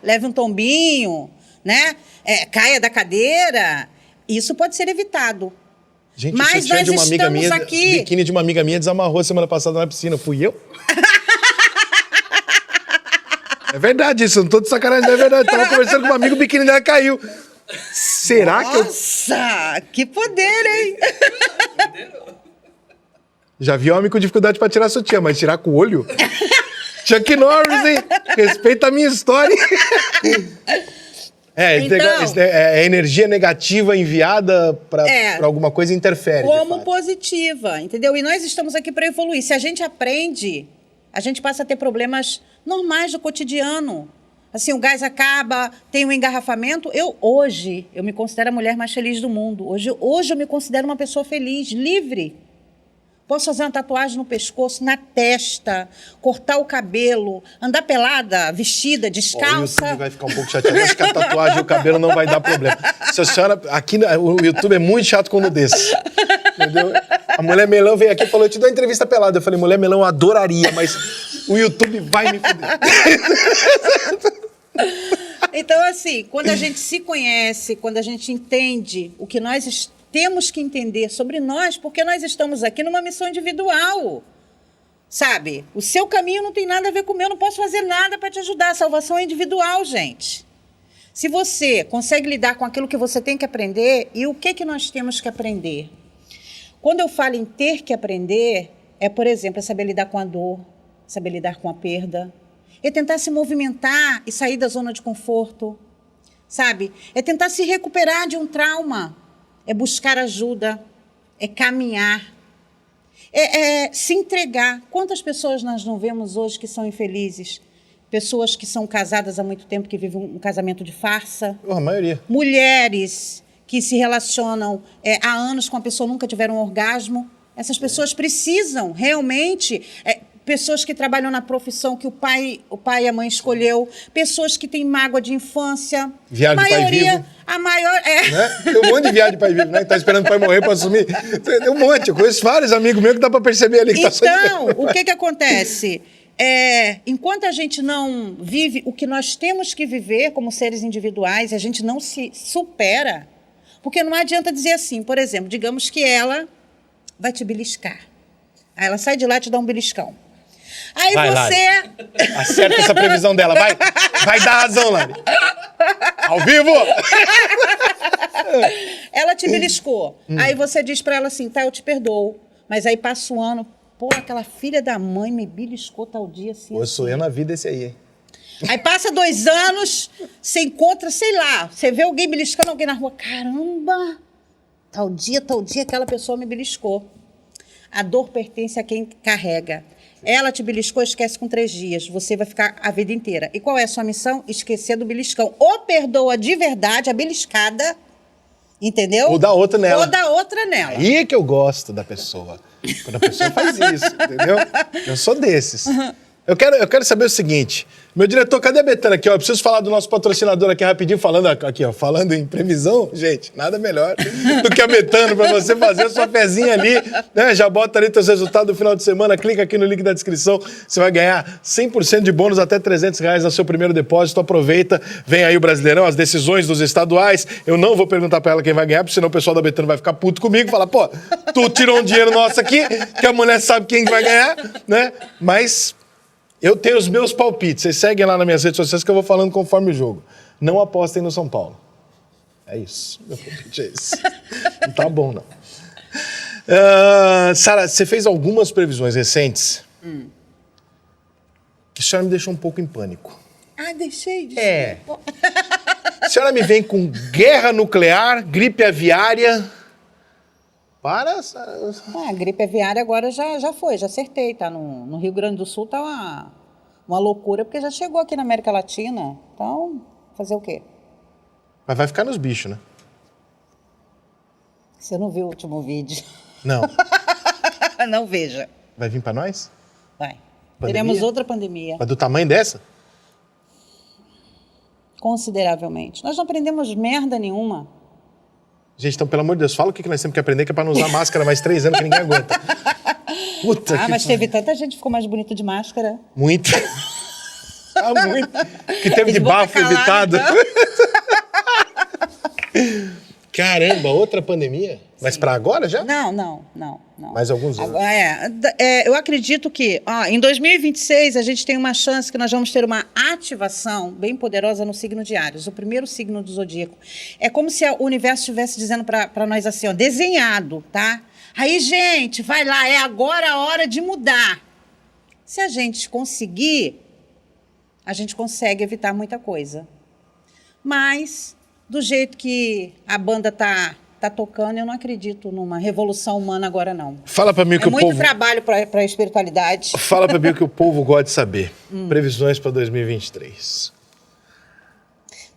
Speaker 1: leve um tombinho, né? Caia da cadeira. Isso pode ser evitado.
Speaker 2: Gente,
Speaker 1: mas nós
Speaker 2: de uma amiga
Speaker 1: estamos
Speaker 2: minha,
Speaker 1: aqui...
Speaker 2: biquíni de uma amiga minha desamarrou semana passada na piscina. Fui eu? É verdade isso, não tô de sacanagem, é verdade. Tava conversando com um amigo, o biquíni dela caiu. Será que eu...
Speaker 1: Nossa, que poder, hein?
Speaker 2: Já vi homem com dificuldade pra tirar sutiã, mas tirar com o olho? Chuck Norris, hein? Respeita a minha história.
Speaker 1: Então,
Speaker 2: energia negativa enviada para alguma coisa interfere.
Speaker 1: Como positiva, entendeu? E nós estamos aqui para evoluir. Se a gente aprende, a gente passa a ter problemas normais do cotidiano. Assim, o gás acaba, tem um engarrafamento. Hoje, eu me considero a mulher mais feliz do mundo. Hoje eu me considero uma pessoa feliz, livre. Posso fazer uma tatuagem no pescoço, na testa, cortar o cabelo, andar pelada, vestida, descalça.
Speaker 2: O YouTube vai ficar um pouco chateado. Acho que a tatuagem e o cabelo não vai dar problema. Se a senhora... Aqui o YouTube é muito chato com nudez. Entendeu? A Mulher Melão veio aqui e falou, eu te dou uma entrevista pelada. Eu falei, Mulher Melão, eu adoraria, mas o YouTube vai me foder.
Speaker 1: Então, assim, quando a gente se conhece, quando a gente entende o que nós temos que entender sobre nós, porque nós estamos aqui numa missão individual, sabe? O seu caminho não tem nada a ver com o meu, eu não posso fazer nada para te ajudar. A salvação é individual, gente. Se você consegue lidar com aquilo que você tem que aprender, e o que nós temos que aprender? Quando eu falo em ter que aprender, por exemplo, saber lidar com a dor, saber lidar com a perda, é tentar se movimentar e sair da zona de conforto, sabe? É tentar se recuperar de um trauma. É buscar ajuda, é caminhar, é se entregar. Quantas pessoas nós não vemos hoje que são infelizes? Pessoas que são casadas há muito tempo, que vivem um casamento de farsa.
Speaker 2: A maioria.
Speaker 1: Mulheres que se relacionam há anos com a pessoa, nunca tiveram um orgasmo. Essas pessoas precisam realmente... pessoas que trabalham na profissão que o pai e a mãe escolheu, pessoas que têm mágoa de infância.
Speaker 2: Viado de pai vivo.
Speaker 1: A maior...
Speaker 2: Né? Tem um monte de viado de pai vivo, né? Que tá esperando o pai morrer para assumir. Tem um monte. Eu conheço vários amigos meus que dá para perceber ali que
Speaker 1: então,
Speaker 2: tá só...
Speaker 1: o que acontece? Enquanto a gente não vive o que nós temos que viver como seres individuais, a gente não se supera, porque não adianta dizer assim, por exemplo, digamos que ela vai te beliscar. Aí ela sai de lá e te dá um beliscão. Aí
Speaker 2: vai,
Speaker 1: você...
Speaker 2: Lari. Acerta essa previsão dela, vai dar razão, Lari. Ao vivo!
Speaker 1: Ela te beliscou. Aí você diz pra ela assim, eu te perdoo. Mas aí passa um ano, aquela filha da mãe me beliscou tal dia assim.
Speaker 2: Pô, sou eu na vida esse aí, hein?
Speaker 1: Aí passa 2 anos, você encontra, sei lá, você vê alguém beliscando alguém na rua. Caramba, tal dia, aquela pessoa me beliscou. A dor pertence a quem carrega. Ela te beliscou, esquece com 3 dias. Você vai ficar a vida inteira. E qual é a sua missão? Esquecer do beliscão. Ou perdoa de verdade a beliscada, entendeu?
Speaker 2: Ou dá outra nela.
Speaker 1: Ou dá outra nela.
Speaker 2: Aí é que eu gosto da pessoa. Quando a pessoa faz isso, entendeu? Eu sou desses. Eu quero saber o seguinte. Meu diretor, cadê a Betânia aqui? Ó, eu preciso falar do nosso patrocinador aqui rapidinho, falando em previsão. Gente, nada melhor do que a Betânia para você fazer a sua fezinha ali, né? Já bota ali teus resultados do final de semana, clica aqui no link da descrição, você vai ganhar 100% de bônus até R$300 no seu primeiro depósito. Aproveita, vem aí o Brasileirão, as decisões dos estaduais. Eu não vou perguntar para ela quem vai ganhar, porque senão o pessoal da Betânia vai ficar puto comigo, falar, pô, tu tirou um dinheiro nosso aqui, que a mulher sabe quem vai ganhar, né? Mas eu tenho os meus palpites. Vocês seguem lá nas minhas redes sociais que eu vou falando conforme o jogo. Não apostem no São Paulo. É isso. Meu palpite é esse. Não tá bom, não. Sara, você fez algumas previsões recentes que a senhora me deixou um pouco em pânico.
Speaker 1: Ah, deixei de
Speaker 2: A senhora me vem com guerra nuclear, gripe aviária. Para, Sara.
Speaker 1: A gripe aviária agora já foi, já acertei, tá? No Rio Grande do Sul tá uma loucura, porque já chegou aqui na América Latina. Então, fazer o quê?
Speaker 2: Mas vai ficar nos bichos, né?
Speaker 1: Você não viu o último vídeo?
Speaker 2: Não.
Speaker 1: Não veja.
Speaker 2: Vai vir pra nós?
Speaker 1: Vai.
Speaker 2: Pandemia?
Speaker 1: Teremos outra pandemia.
Speaker 2: Mas do tamanho dessa?
Speaker 1: Consideravelmente. Nós não aprendemos merda nenhuma.
Speaker 2: Gente, então, pelo amor de Deus, fala o que nós temos que aprender, que é pra não usar máscara mais 3 anos que ninguém aguenta. Puta que...
Speaker 1: Mas teve tanta gente que ficou mais bonito de máscara.
Speaker 2: Muito. Muito. Que teve de
Speaker 1: boca
Speaker 2: bafo evitado.
Speaker 1: calada.
Speaker 2: Caramba, outra pandemia? Mas pra agora já?
Speaker 1: Não.
Speaker 2: Mais alguns anos.
Speaker 1: Eu acredito que em 2026 a gente tem uma chance que nós vamos ter uma ativação bem poderosa no signo de Áries, o primeiro signo do zodíaco. É como se o universo estivesse dizendo para nós assim, ó, desenhado, tá? Aí, gente, vai lá, é agora a hora de mudar. Se a gente conseguir, a gente consegue evitar muita coisa. Mas, do jeito que a banda tá tocando, eu não acredito numa revolução humana agora, não.
Speaker 2: Fala pra mim o que o povo...
Speaker 1: muito trabalho para a espiritualidade.
Speaker 2: Fala pra mim o que o povo gosta de saber. Previsões pra 2023.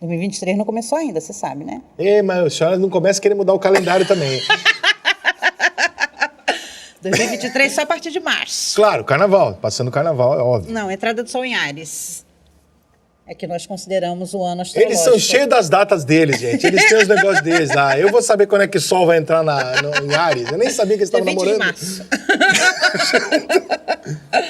Speaker 1: 2023 não começou ainda, você sabe, né?
Speaker 2: Mas a senhora não começa a querer mudar o calendário também.
Speaker 1: 2023 só a partir de março.
Speaker 2: Claro, carnaval. Passando o carnaval, é óbvio.
Speaker 1: Não, entrada do Sol em Áries. É que nós consideramos o ano astrológico.
Speaker 2: Eles são cheios das datas deles, gente. Eles têm os negócios deles lá. Eu vou saber quando é que o Sol vai entrar em Áries. Eu nem sabia que eles estavam namorando.
Speaker 1: 20 de março.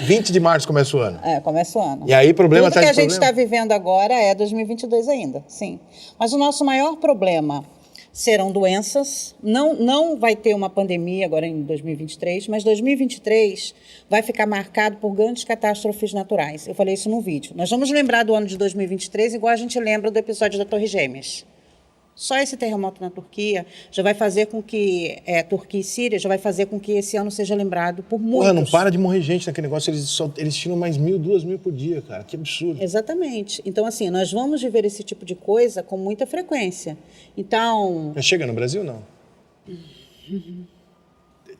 Speaker 2: 20 de março começa o ano.
Speaker 1: Começa o ano.
Speaker 2: E aí, problema
Speaker 1: Tudo que a gente
Speaker 2: problema?
Speaker 1: está vivendo agora é 2022 ainda, sim. Mas o nosso maior problema serão doenças. Não vai ter uma pandemia agora em 2023, mas 2023 vai ficar marcado por grandes catástrofes naturais. Eu falei isso no vídeo. Nós vamos lembrar do ano de 2023 igual a gente lembra do episódio da Torre Gêmeas. Só esse terremoto na Turquia já vai fazer com que... Turquia e Síria já vai fazer com que esse ano seja lembrado por muitos.
Speaker 2: Porra, não para de morrer gente naquele negócio. Eles tiram mais 1.000, 2.000 por dia, cara. Que absurdo.
Speaker 1: Exatamente. Então, assim, nós vamos viver esse tipo de coisa com muita frequência. Então...
Speaker 2: Mas chega no Brasil, não?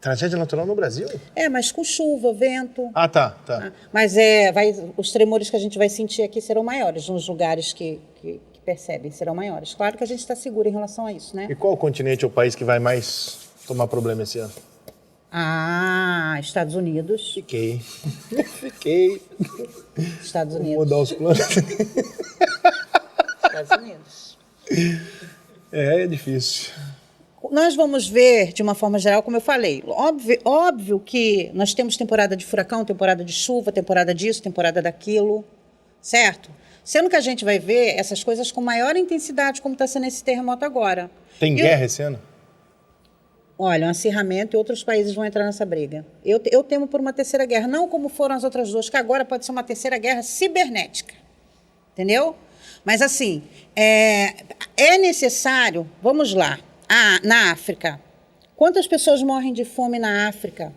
Speaker 2: Tragédia natural no Brasil?
Speaker 1: Mas com chuva, vento.
Speaker 2: Tá.
Speaker 1: Mas os tremores que a gente vai sentir aqui serão maiores, nos lugares que percebem, serão maiores. Claro que a gente está seguro em relação a isso, né?
Speaker 2: E qual o continente ou país que vai mais tomar problema esse ano?
Speaker 1: Estados Unidos.
Speaker 2: Fiquei.
Speaker 1: Estados
Speaker 2: Vou
Speaker 1: Unidos.
Speaker 2: mudar os planos.
Speaker 1: Estados Unidos.
Speaker 2: É difícil.
Speaker 1: Nós vamos ver, de uma forma geral, como eu falei, óbvio que nós temos temporada de furacão, temporada de chuva, temporada disso, temporada daquilo, certo? Sendo que a gente vai ver essas coisas com maior intensidade, como está sendo esse terremoto agora.
Speaker 2: Tem guerra esse ano?
Speaker 1: Olha, um acirramento e outros países vão entrar nessa briga. Eu temo por uma terceira guerra, não como foram as outras duas, que agora pode ser uma terceira guerra cibernética. Entendeu? Mas, assim, é necessário... Vamos lá. Na África. Quantas pessoas morrem de fome na África?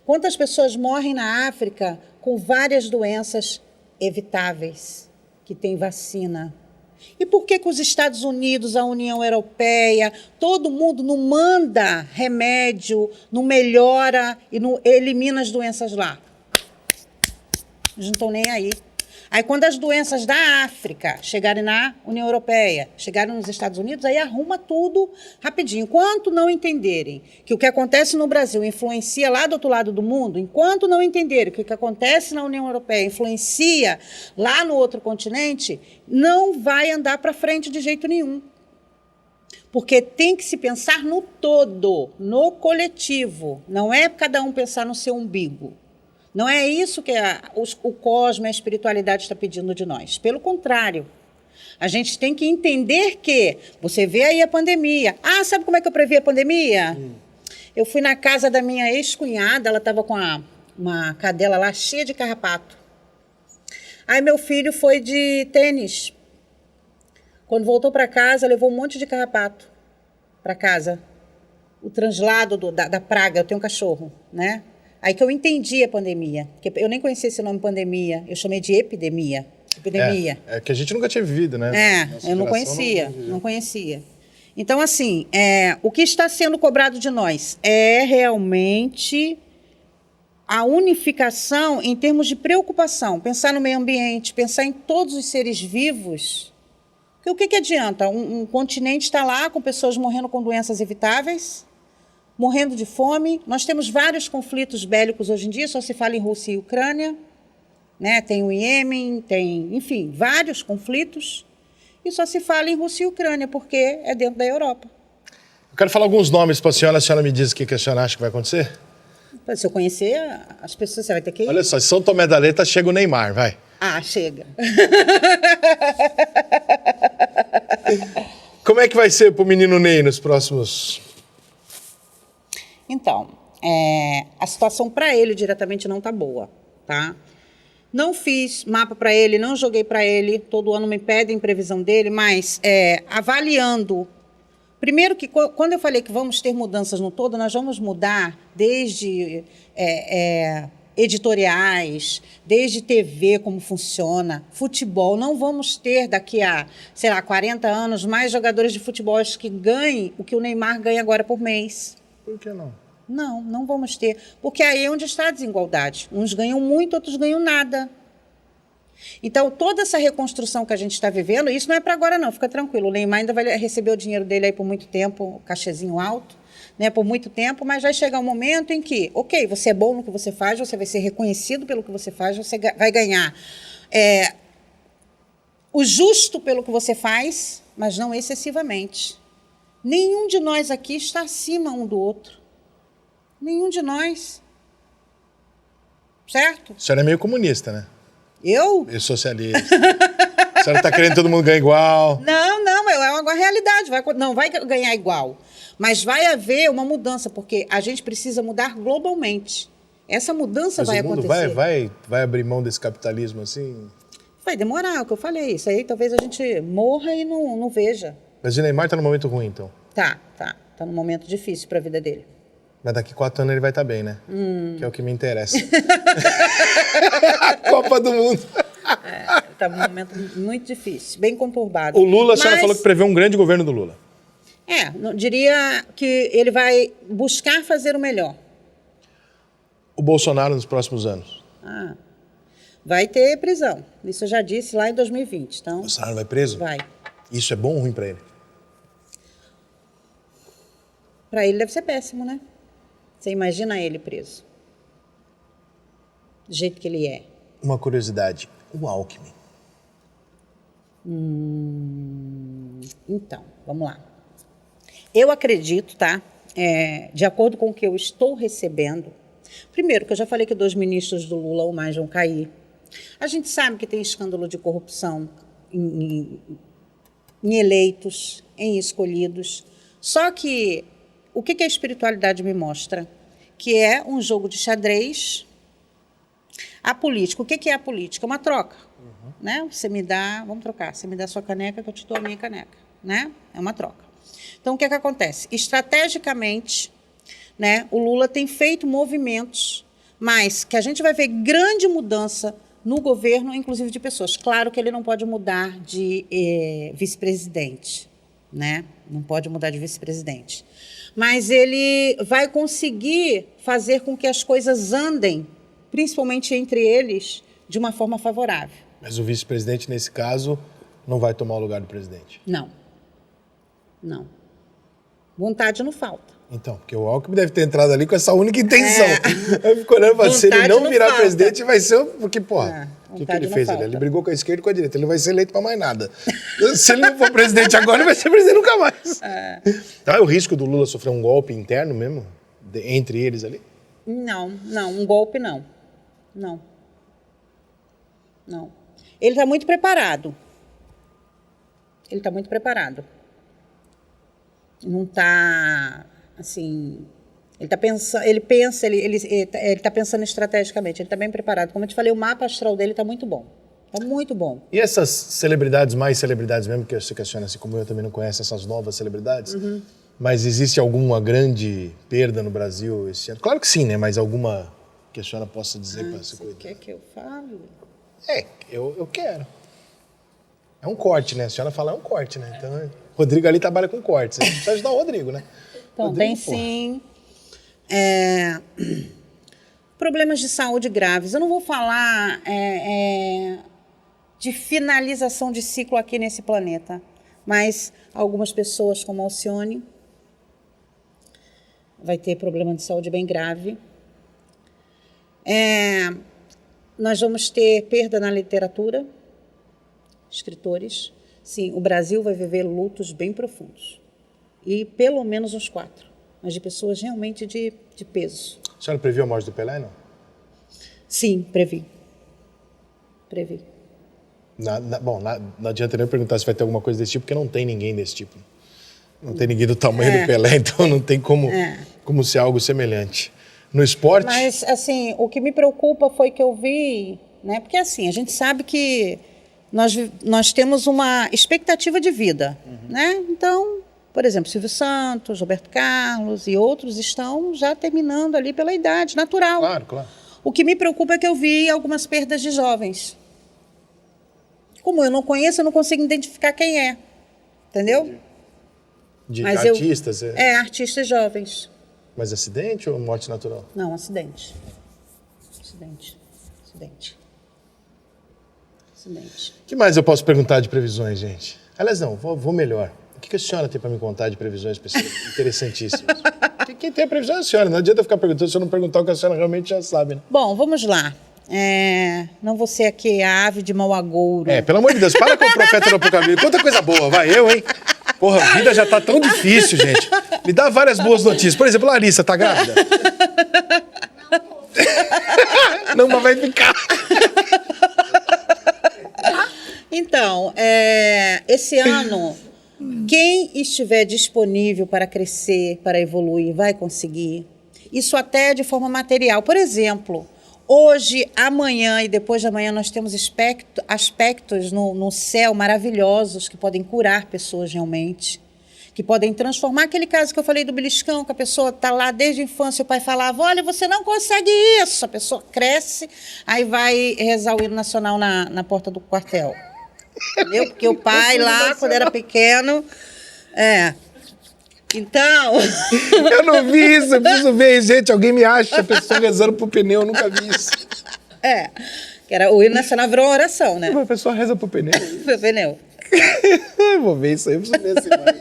Speaker 1: Quantas pessoas morrem na África com várias doenças evitáveis, que tem vacina? E por que os Estados Unidos, a União Europeia, todo mundo não manda remédio, não melhora e não elimina as doenças lá? Eles não estão nem aí. Aí, quando as doenças da África chegarem na União Europeia, chegarem nos Estados Unidos, aí arruma tudo rapidinho. Enquanto não entenderem que o que acontece no Brasil influencia lá do outro lado do mundo, enquanto não entenderem que o que acontece na União Europeia influencia lá no outro continente, não vai andar para frente de jeito nenhum. Porque tem que se pensar no todo, no coletivo. Não é cada um pensar no seu umbigo. Não é isso que o cosmos, a espiritualidade está pedindo de nós. Pelo contrário, a gente tem que entender que você vê aí a pandemia. Ah, sabe como é que eu previ a pandemia? Eu fui na casa da minha ex-cunhada, ela estava com uma cadela lá cheia de carrapato. Aí meu filho foi de tênis. Quando voltou para casa, levou um monte de carrapato para casa. O translado da praga, eu tenho um cachorro, né? Aí que eu entendi a pandemia. Porque eu nem conhecia esse nome pandemia, eu chamei de epidemia. Epidemia.
Speaker 2: É que a gente nunca tinha vivido, né?
Speaker 1: Eu não conhecia. Então, assim, o que está sendo cobrado de nós é realmente a unificação em termos de preocupação. Pensar no meio ambiente, pensar em todos os seres vivos. Porque o que adianta? Um continente está lá com pessoas morrendo com doenças evitáveis, morrendo de fome. Nós temos vários conflitos bélicos hoje em dia, só se fala em Rússia e Ucrânia, né? Tem o Iêmen, tem, enfim, vários conflitos, e só se fala em Rússia e Ucrânia, porque é dentro da Europa.
Speaker 2: Eu quero falar alguns nomes para a senhora me diz o que a senhora acha que vai acontecer?
Speaker 1: Se eu conhecer as pessoas, você vai ter que ir.
Speaker 2: Olha só, em São Tomé da Letra chega o Neymar, vai.
Speaker 1: Ah, chega.
Speaker 2: Como é que vai ser para o menino Ney nos próximos...
Speaker 1: Então, a situação para ele diretamente não está boa, tá? Não fiz mapa para ele, não joguei para ele, todo ano me pedem previsão dele, mas avaliando. Primeiro que quando eu falei que vamos ter mudanças no todo, nós vamos mudar desde editoriais, desde TV, como funciona, futebol. Não vamos ter daqui a, 40 anos, mais jogadores de futebol que ganhem o que o Neymar ganha agora por mês.
Speaker 2: Por que não?
Speaker 1: Não vamos ter. Porque aí é onde está a desigualdade. Uns ganham muito, outros ganham nada. Então, toda essa reconstrução que a gente está vivendo, isso não é para agora não, fica tranquilo. O Neymar ainda vai receber o dinheiro dele aí por muito tempo, o cachezinho alto, né, por muito tempo, mas vai chegar um momento em que, ok, você é bom no que você faz, você vai ser reconhecido pelo que você faz, você vai ganhar o justo pelo que você faz, mas não excessivamente. Nenhum de nós aqui está acima um do outro. Nenhum de nós. Certo?
Speaker 2: A senhora é meio comunista, né?
Speaker 1: Eu?
Speaker 2: Meio socialista. A senhora está querendo que todo mundo ganhe igual.
Speaker 1: Não, é uma realidade. Não vai ganhar igual. Mas vai haver uma mudança, porque a gente precisa mudar globalmente. Essa mudança vai acontecer.
Speaker 2: Mas o mundo vai abrir mão desse capitalismo assim?
Speaker 1: Vai demorar, é o que eu falei. Isso aí talvez a gente morra e não veja.
Speaker 2: Mas o Neymar está num momento ruim, então?
Speaker 1: Tá num momento difícil para a vida dele.
Speaker 2: Mas daqui 4 anos ele vai estar bem, né? Que é o que me interessa. A Copa do Mundo.
Speaker 1: Está num momento muito difícil, bem conturbado.
Speaker 2: O Lula, a senhora falou que prevê um grande governo do Lula.
Speaker 1: Não, diria que ele vai buscar fazer o melhor.
Speaker 2: O Bolsonaro nos próximos anos?
Speaker 1: Vai ter prisão. Isso eu já disse lá em 2020. Então,
Speaker 2: o Bolsonaro vai preso?
Speaker 1: Vai.
Speaker 2: Isso é bom ou ruim para ele?
Speaker 1: Para ele deve ser péssimo, né? Você imagina ele preso. Do jeito que ele é.
Speaker 2: Uma curiosidade. O Alckmin.
Speaker 1: Então, vamos lá. Eu acredito, tá? De acordo com o que eu estou recebendo. Primeiro, que eu já falei que 2 ministros do Lula ou mais vão cair. A gente sabe que tem escândalo de corrupção em eleitos, em escolhidos. Só que o que a espiritualidade me mostra? Que é um jogo de xadrez. A política, o que é a política? Uma troca. Né? Você me dá, vamos trocar, você me dá a sua caneca que eu te dou a minha caneca. Né? É uma troca. Então, o que acontece? Estrategicamente, né, o Lula tem feito movimentos, mas que a gente vai ver grande mudança no governo, inclusive de pessoas. Claro que ele não pode mudar de vice-presidente, né? Não pode mudar de vice-presidente. Mas ele vai conseguir fazer com que as coisas andem, principalmente entre eles, de uma forma favorável.
Speaker 2: Mas o vice-presidente, nesse caso, não vai tomar o lugar do presidente?
Speaker 1: Não. Não. Vontade não falta.
Speaker 2: Então, porque o Alckmin deve ter entrado ali com essa única intenção. Eu fico olhando para se ele não virar presidente, vai ser... Porque, porra, o que ele fez ali? Ele brigou com a esquerda e com a direita. Ele não vai ser eleito para mais nada. Se ele não for presidente agora, ele vai ser presidente nunca mais. Então, é o risco do Lula sofrer um golpe interno mesmo? Entre eles ali?
Speaker 1: Não, um golpe não. Não. Ele está muito preparado. Não está... Assim, ele está pensando estrategicamente, ele está bem preparado. Como eu te falei, o mapa astral dele está muito bom. Está muito bom.
Speaker 2: E essas celebridades, mais celebridades mesmo, que você questiona, assim como eu também não conheço essas novas celebridades, mas existe alguma grande perda no Brasil esse ano? Claro que sim, né? Mas alguma que a senhora possa dizer para se cuidar?
Speaker 1: Você quer que eu fale?
Speaker 2: Eu quero. É um corte, né? A senhora fala, é um corte, né? Então, o Rodrigo ali trabalha com cortes. Você precisa ajudar o Rodrigo, né?
Speaker 1: Então,
Speaker 2: Rodrigo,
Speaker 1: tem sim. Problemas de saúde graves. Eu não vou falar de finalização de ciclo aqui nesse planeta, mas algumas pessoas, como a Alcione, vai ter problema de saúde bem grave. Nós vamos ter perda na literatura, escritores. Sim, o Brasil vai viver lutos bem profundos. E pelo menos uns 4, mas de pessoas realmente de peso.
Speaker 2: A senhora previu a morte do Pelé, não?
Speaker 1: Sim, previ.
Speaker 2: Bom, não adianta nem perguntar se vai ter alguma coisa desse tipo, porque não tem ninguém desse tipo. Não tem ninguém do tamanho do Pelé, então não tem como ser algo semelhante. No esporte... Mas,
Speaker 1: assim, o que me preocupa foi que eu vi, né? Porque, assim, a gente sabe que nós temos uma expectativa de vida, né? Então... Por exemplo, Silvio Santos, Roberto Carlos e outros estão já terminando ali pela idade natural.
Speaker 2: Claro.
Speaker 1: O que me preocupa é que eu vi algumas perdas de jovens. Como eu não conheço, eu não consigo identificar quem é. Entendeu?
Speaker 2: De artistas?
Speaker 1: Artistas jovens.
Speaker 2: Mas acidente ou morte natural?
Speaker 1: Não, acidente.
Speaker 2: O que mais eu posso perguntar de previsões, gente? Aliás, não, vou melhor. O que a senhora tem para me contar de previsões interessantíssimas? Quem tem a previsão é a senhora. Não adianta eu ficar perguntando se eu não perguntar o que a senhora realmente já sabe, né?
Speaker 1: Bom, vamos lá. Não vou ser aqui a ave de mau agouro.
Speaker 2: Pelo amor de Deus, para com o profeta do Apocalipse. Quanta coisa boa, vai, hein? Porra, a vida já tá tão difícil, gente. Me dá várias boas notícias. Por exemplo, Larissa, tá grávida? Não, mas vai ficar.
Speaker 1: Então, esse ano... Quem estiver disponível para crescer, para evoluir, vai conseguir. Isso até de forma material. Por exemplo, hoje, amanhã e depois de amanhã nós temos aspectos no céu maravilhosos que podem curar pessoas realmente, que podem transformar aquele caso que eu falei do beliscão, que a pessoa está lá desde a infância, o pai falava, olha, você não consegue isso. A pessoa cresce, aí vai rezar o hino nacional na porta do quartel. Entendeu? Porque o pai lá, quando era pequeno... Então...
Speaker 2: Eu não vi isso, eu preciso ver, gente. Alguém me acha a pessoa rezando pro pneu, eu nunca vi isso.
Speaker 1: Que era, o hino nacional virou uma oração, né?
Speaker 2: A pessoa reza pro pneu.
Speaker 1: Pro pneu.
Speaker 2: Eu vou ver isso aí, eu preciso ver essa imagem.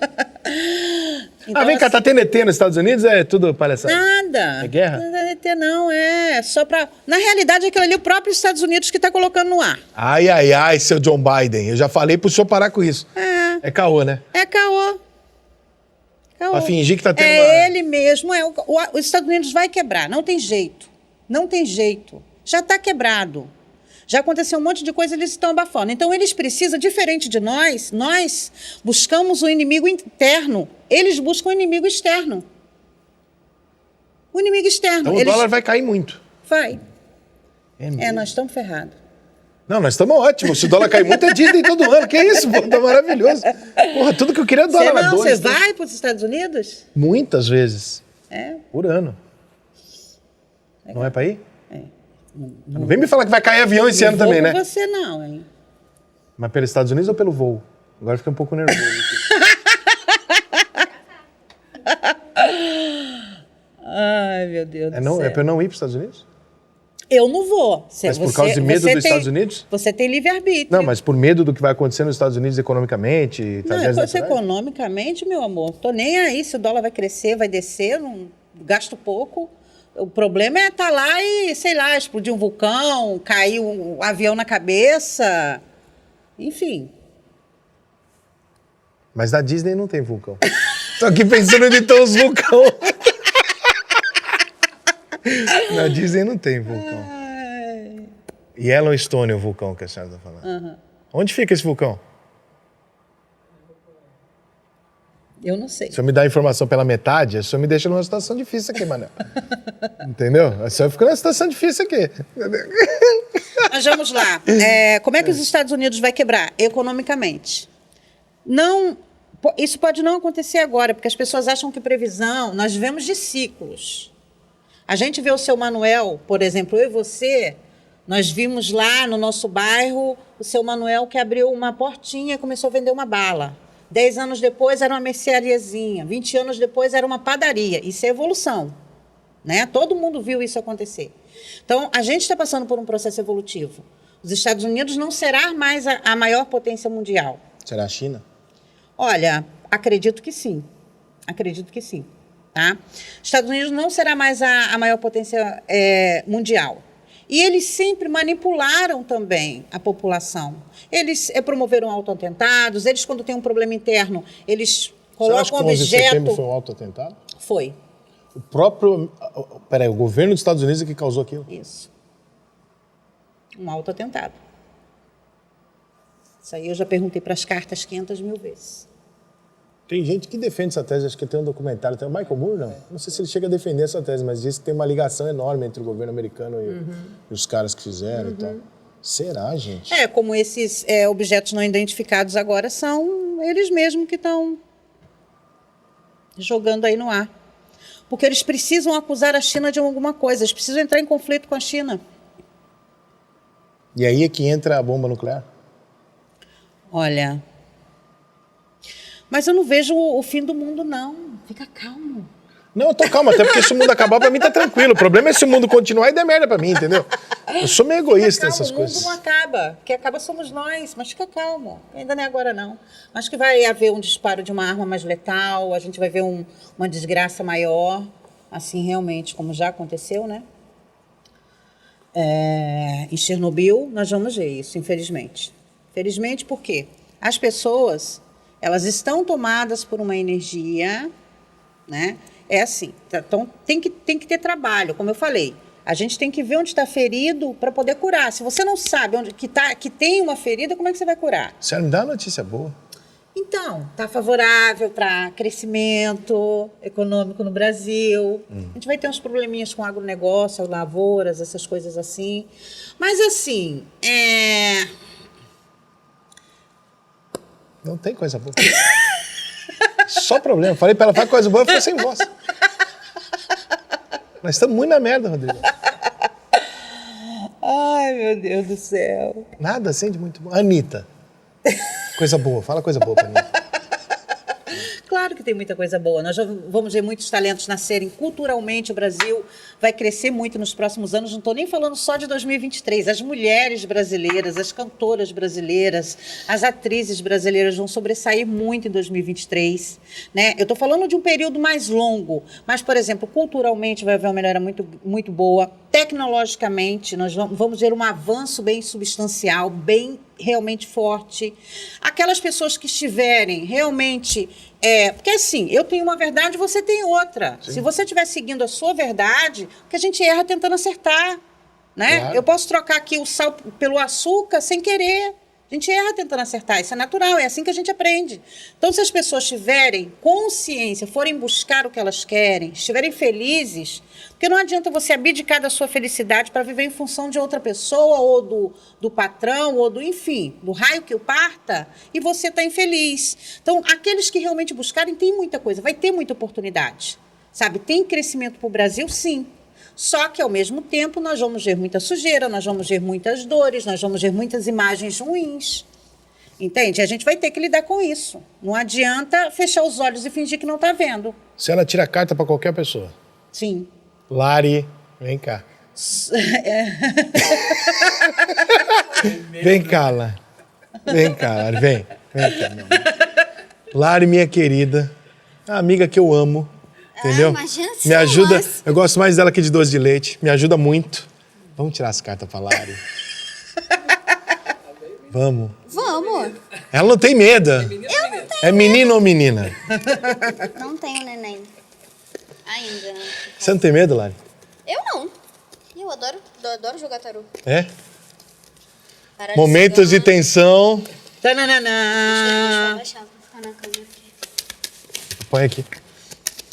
Speaker 2: Então, vem cá, tá tendo ET nos Estados Unidos? É tudo palhaçada?
Speaker 1: Nada.
Speaker 2: É guerra?
Speaker 1: Não é ET, não. É só pra... Na realidade, é aquilo ali, o próprio Estados Unidos que tá colocando no ar.
Speaker 2: Ai, seu John Biden. Eu já falei pro senhor parar com isso. É caô, né?
Speaker 1: É caô.
Speaker 2: Pra fingir que tá tendo
Speaker 1: ele mesmo. Os Estados Unidos vai quebrar. Não tem jeito. Já tá quebrado. Já aconteceu um monte de coisa, eles estão abafando. Então, eles precisam, diferente de nós buscamos o inimigo interno, eles buscam o inimigo externo. O inimigo externo.
Speaker 2: Então, o dólar vai cair muito.
Speaker 1: Vai. Nós estamos ferrados.
Speaker 2: Não, nós estamos ótimos. Se o dólar cair muito, é Disney todo ano. Que isso, pô, tá maravilhoso. Porra, tudo que eu queria é dólar a 2.
Speaker 1: Você vai para os Estados Unidos?
Speaker 2: Muitas vezes. Por ano. Não é para ir? Não vem me falar que vai cair avião esse ano também, né?
Speaker 1: Não vou com você não, hein?
Speaker 2: Mas pelos Estados Unidos ou pelo voo? Agora eu fiquei um pouco nervoso.
Speaker 1: Ai, meu Deus do céu.
Speaker 2: É pra eu não ir para os Estados Unidos?
Speaker 1: Eu não vou.
Speaker 2: Mas por causa de medo dos Estados Unidos?
Speaker 1: Você tem livre-arbítrio.
Speaker 2: Não, mas por medo do que vai acontecer nos Estados Unidos economicamente?
Speaker 1: Economicamente, meu amor. Tô nem aí se o dólar vai crescer, vai descer, eu não gasto pouco. O problema é estar lá e, sei lá, explodir um vulcão, cair um avião na cabeça, enfim.
Speaker 2: Mas na Disney não tem vulcão. Tô aqui pensando onde estão os vulcões. Na Disney não tem vulcão. Yellowstone é o vulcão que a senhora está falando.
Speaker 1: Uhum.
Speaker 2: Onde fica esse vulcão?
Speaker 1: Eu não sei.
Speaker 2: Se o senhor me dá a informação pela metade, o senhor me deixa numa situação difícil aqui, Manel. Entendeu? O senhor fica numa situação difícil aqui.
Speaker 1: Mas vamos lá. Como é que os Estados Unidos vai quebrar? Economicamente. Não, isso pode não acontecer agora, porque as pessoas acham que previsão... Nós vivemos de ciclos. A gente vê o seu Manuel, por exemplo, eu e você... Nós vimos lá no nosso bairro o seu Manuel que abriu uma portinha e começou a vender uma bala. 10 anos depois era uma merceariazinha. 20 anos depois era uma padaria. Isso é evolução, né? Todo mundo viu isso acontecer. Então, a gente está passando por um processo evolutivo. Os Estados Unidos não será mais a maior potência mundial.
Speaker 2: Será a China?
Speaker 1: Olha, acredito que sim. Acredito que sim. Tá? Estados Unidos não será mais a maior potência mundial. E eles sempre manipularam também a população. Eles promoveram autoatentados, eles, quando tem um problema interno, eles colocam
Speaker 2: objeto... Você acha que 11 de setembro foi um autoatentado?
Speaker 1: Foi.
Speaker 2: O próprio... Peraí, o governo dos Estados Unidos é que causou aquilo?
Speaker 1: Isso. Um autoatentado. Isso aí eu já perguntei para as cartas 500 mil vezes.
Speaker 2: Tem gente que defende essa tese, acho que tem um documentário, tem o Michael Moore, não? Não sei se ele chega a defender essa tese, mas diz que tem uma ligação enorme entre o governo americano e os caras que fizeram e tal. Será, gente?
Speaker 1: Como esses objetos não identificados agora são eles mesmos que estão jogando aí no ar. Porque eles precisam acusar a China de alguma coisa, eles precisam entrar em conflito com a China.
Speaker 2: E aí é que entra a bomba nuclear?
Speaker 1: Olha... Mas eu não vejo o fim do mundo, não. Fica calmo.
Speaker 2: Não, eu tô calmo, até porque se o mundo acabar, pra mim tá tranquilo. O problema é se o mundo continuar e der merda pra mim, entendeu? Eu sou meio egoísta nessas coisas.
Speaker 1: O mundo não acaba. Quem acaba somos nós, mas fica calmo. Ainda não é agora, não. Acho que vai haver um disparo de uma arma mais letal, a gente vai ver uma desgraça maior, assim, realmente, como já aconteceu, né? Em Chernobyl, nós vamos ver isso, infelizmente. Infelizmente, por quê? As pessoas... Elas estão tomadas por uma energia, né? É assim, então tem que ter trabalho, como eu falei. A gente tem que ver onde está ferido para poder curar. Se você não sabe onde que tem uma ferida, como é que você vai curar?
Speaker 2: Senhora, me dá uma notícia boa.
Speaker 1: Então, está favorável para crescimento econômico no Brasil. A gente vai ter uns probleminhas com agronegócio, lavouras, essas coisas assim. Mas assim,
Speaker 2: Não tem coisa boa. Só problema. Falei pra ela, faz coisa boa, eu fiquei sem voz. Nós estamos muito na merda, Rodrigo.
Speaker 1: Ai, meu Deus do céu.
Speaker 2: Nada assim de muito bom. Anitta. Coisa boa, fala coisa boa pra mim.
Speaker 1: Claro que tem muita coisa boa. Nós já vamos ver muitos talentos nascerem culturalmente. O Brasil vai crescer muito nos próximos anos. Não estou nem falando só de 2023. As mulheres brasileiras, as cantoras brasileiras, as atrizes brasileiras vão sobressair muito em 2023. Né? Eu estou falando de um período mais longo. Mas, por exemplo, culturalmente vai haver uma melhora muito, muito boa. Tecnologicamente, nós vamos ver um avanço bem substancial, bem realmente forte. Aquelas pessoas que estiverem realmente... porque assim, eu tenho uma verdade, você tem outra. Sim. Se você estiver seguindo a sua verdade, porque a gente erra tentando acertar. Né? Claro. Eu posso trocar aqui o sal pelo açúcar sem querer. A gente erra tentando acertar, isso é natural, é assim que a gente aprende. Então, se as pessoas tiverem consciência, forem buscar o que elas querem, estiverem felizes, porque não adianta você abdicar da sua felicidade para viver em função de outra pessoa, ou do patrão, ou enfim, do raio que o parta, e você está infeliz. Então, aqueles que realmente buscarem, tem muita coisa, vai ter muita oportunidade. Sabe, tem crescimento para o Brasil, sim. Só que, ao mesmo tempo, nós vamos ver muita sujeira, nós vamos ver muitas dores, nós vamos ver muitas imagens ruins. Entende? A gente vai ter que lidar com isso. Não adianta fechar os olhos e fingir que não está vendo.
Speaker 2: Se ela tira carta pra qualquer pessoa.
Speaker 1: Sim.
Speaker 2: Lari, vem cá. Vem cá, Lari. Vem cá, Lari, vem. Vem cá, meu amor. Lari, minha querida, a amiga que eu amo, entendeu?
Speaker 3: Imagina se
Speaker 2: Me
Speaker 3: eu
Speaker 2: ajuda,
Speaker 3: amasse.
Speaker 2: eu gosto mais dela que de doce de leite, me ajuda muito. Vamos tirar as cartas pra Lari. Vamos.
Speaker 3: Vamos.
Speaker 2: Ela não tem medo.
Speaker 3: Eu não tenho.
Speaker 2: É menino ou menina?
Speaker 3: Não tenho neném. Ainda.
Speaker 2: Você não tem medo, Lari?
Speaker 3: Eu não. Eu adoro jogar tarô.
Speaker 2: É?
Speaker 3: Baralho
Speaker 2: Momentos de
Speaker 3: cigano.
Speaker 2: tensão.
Speaker 3: Deixa eu
Speaker 1: Tananana.
Speaker 3: abaixar, vou ficar na câmera aqui.
Speaker 2: Põe aqui.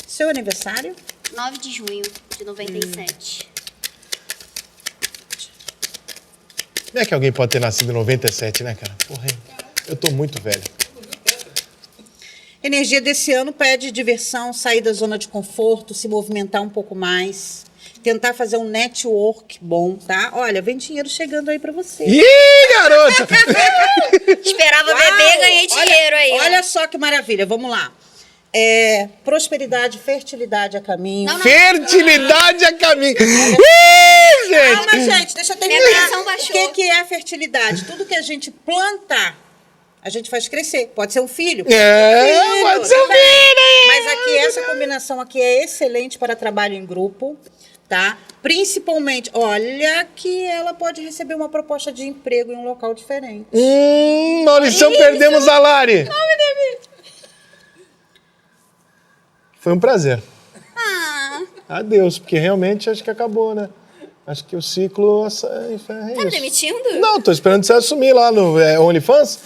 Speaker 1: Seu aniversário?
Speaker 3: 9 de junho de 97.
Speaker 2: Não é que alguém pode ter nascido em 97, né, cara? Porra, hein? Eu tô muito velho.
Speaker 1: Energia desse ano pede diversão, sair da zona de conforto, se movimentar um pouco mais, tentar fazer um network bom, tá? Olha, vem dinheiro chegando aí pra você.
Speaker 2: Ih, garota!
Speaker 3: Esperava
Speaker 1: Uau!
Speaker 3: beber, ganhei dinheiro aí. ó.
Speaker 1: Olha só que maravilha, vamos lá. Prosperidade, fertilidade a caminho.
Speaker 3: Não, não.
Speaker 2: Fertilidade a caminho. Ih,
Speaker 1: Calma,
Speaker 2: gente!
Speaker 1: gente, deixa eu terminar.
Speaker 3: Minha pressão baixou.
Speaker 1: O que é a fertilidade? Tudo que a gente planta, a gente faz crescer. Pode ser um filho.
Speaker 2: É, pode ser um
Speaker 1: também.
Speaker 2: filho.
Speaker 1: Mas aqui, essa combinação aqui é excelente para trabalho em grupo, tá? Principalmente, olha que ela pode receber uma proposta de emprego em um local diferente.
Speaker 2: Maurição, perdemos a Lari. Foi um prazer.
Speaker 3: Ah,
Speaker 2: Adeus, porque realmente acho que acabou, né? Acho que o ciclo é
Speaker 3: tá me
Speaker 2: isso.
Speaker 3: demitindo?
Speaker 2: Não, tô esperando você assumir lá no OnlyFans.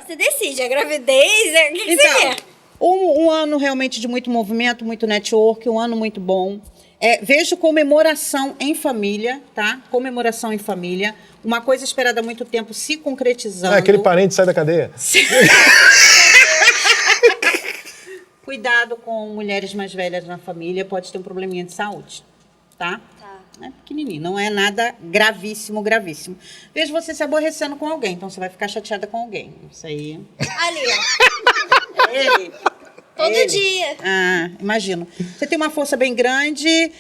Speaker 3: Você decide, a gravidez, o que você
Speaker 1: Então,
Speaker 3: quer?
Speaker 1: um ano realmente de muito movimento, muito network, um ano muito bom. Vejo comemoração em família, tá? Comemoração em família. Uma coisa esperada há muito tempo se concretizando.
Speaker 2: Aquele parente sai da cadeia.
Speaker 1: Cuidado com mulheres mais velhas na família, pode ter um probleminha de saúde, tá?
Speaker 3: Tá.
Speaker 1: É pequenininho, não é nada gravíssimo, gravíssimo. Vejo você se aborrecendo com alguém, então você vai ficar chateada com alguém. Isso aí.
Speaker 3: Ali, ó.
Speaker 1: É ele.
Speaker 3: Todo
Speaker 1: Ele.
Speaker 3: dia.
Speaker 1: Ah, imagino. Você tem uma força bem grande,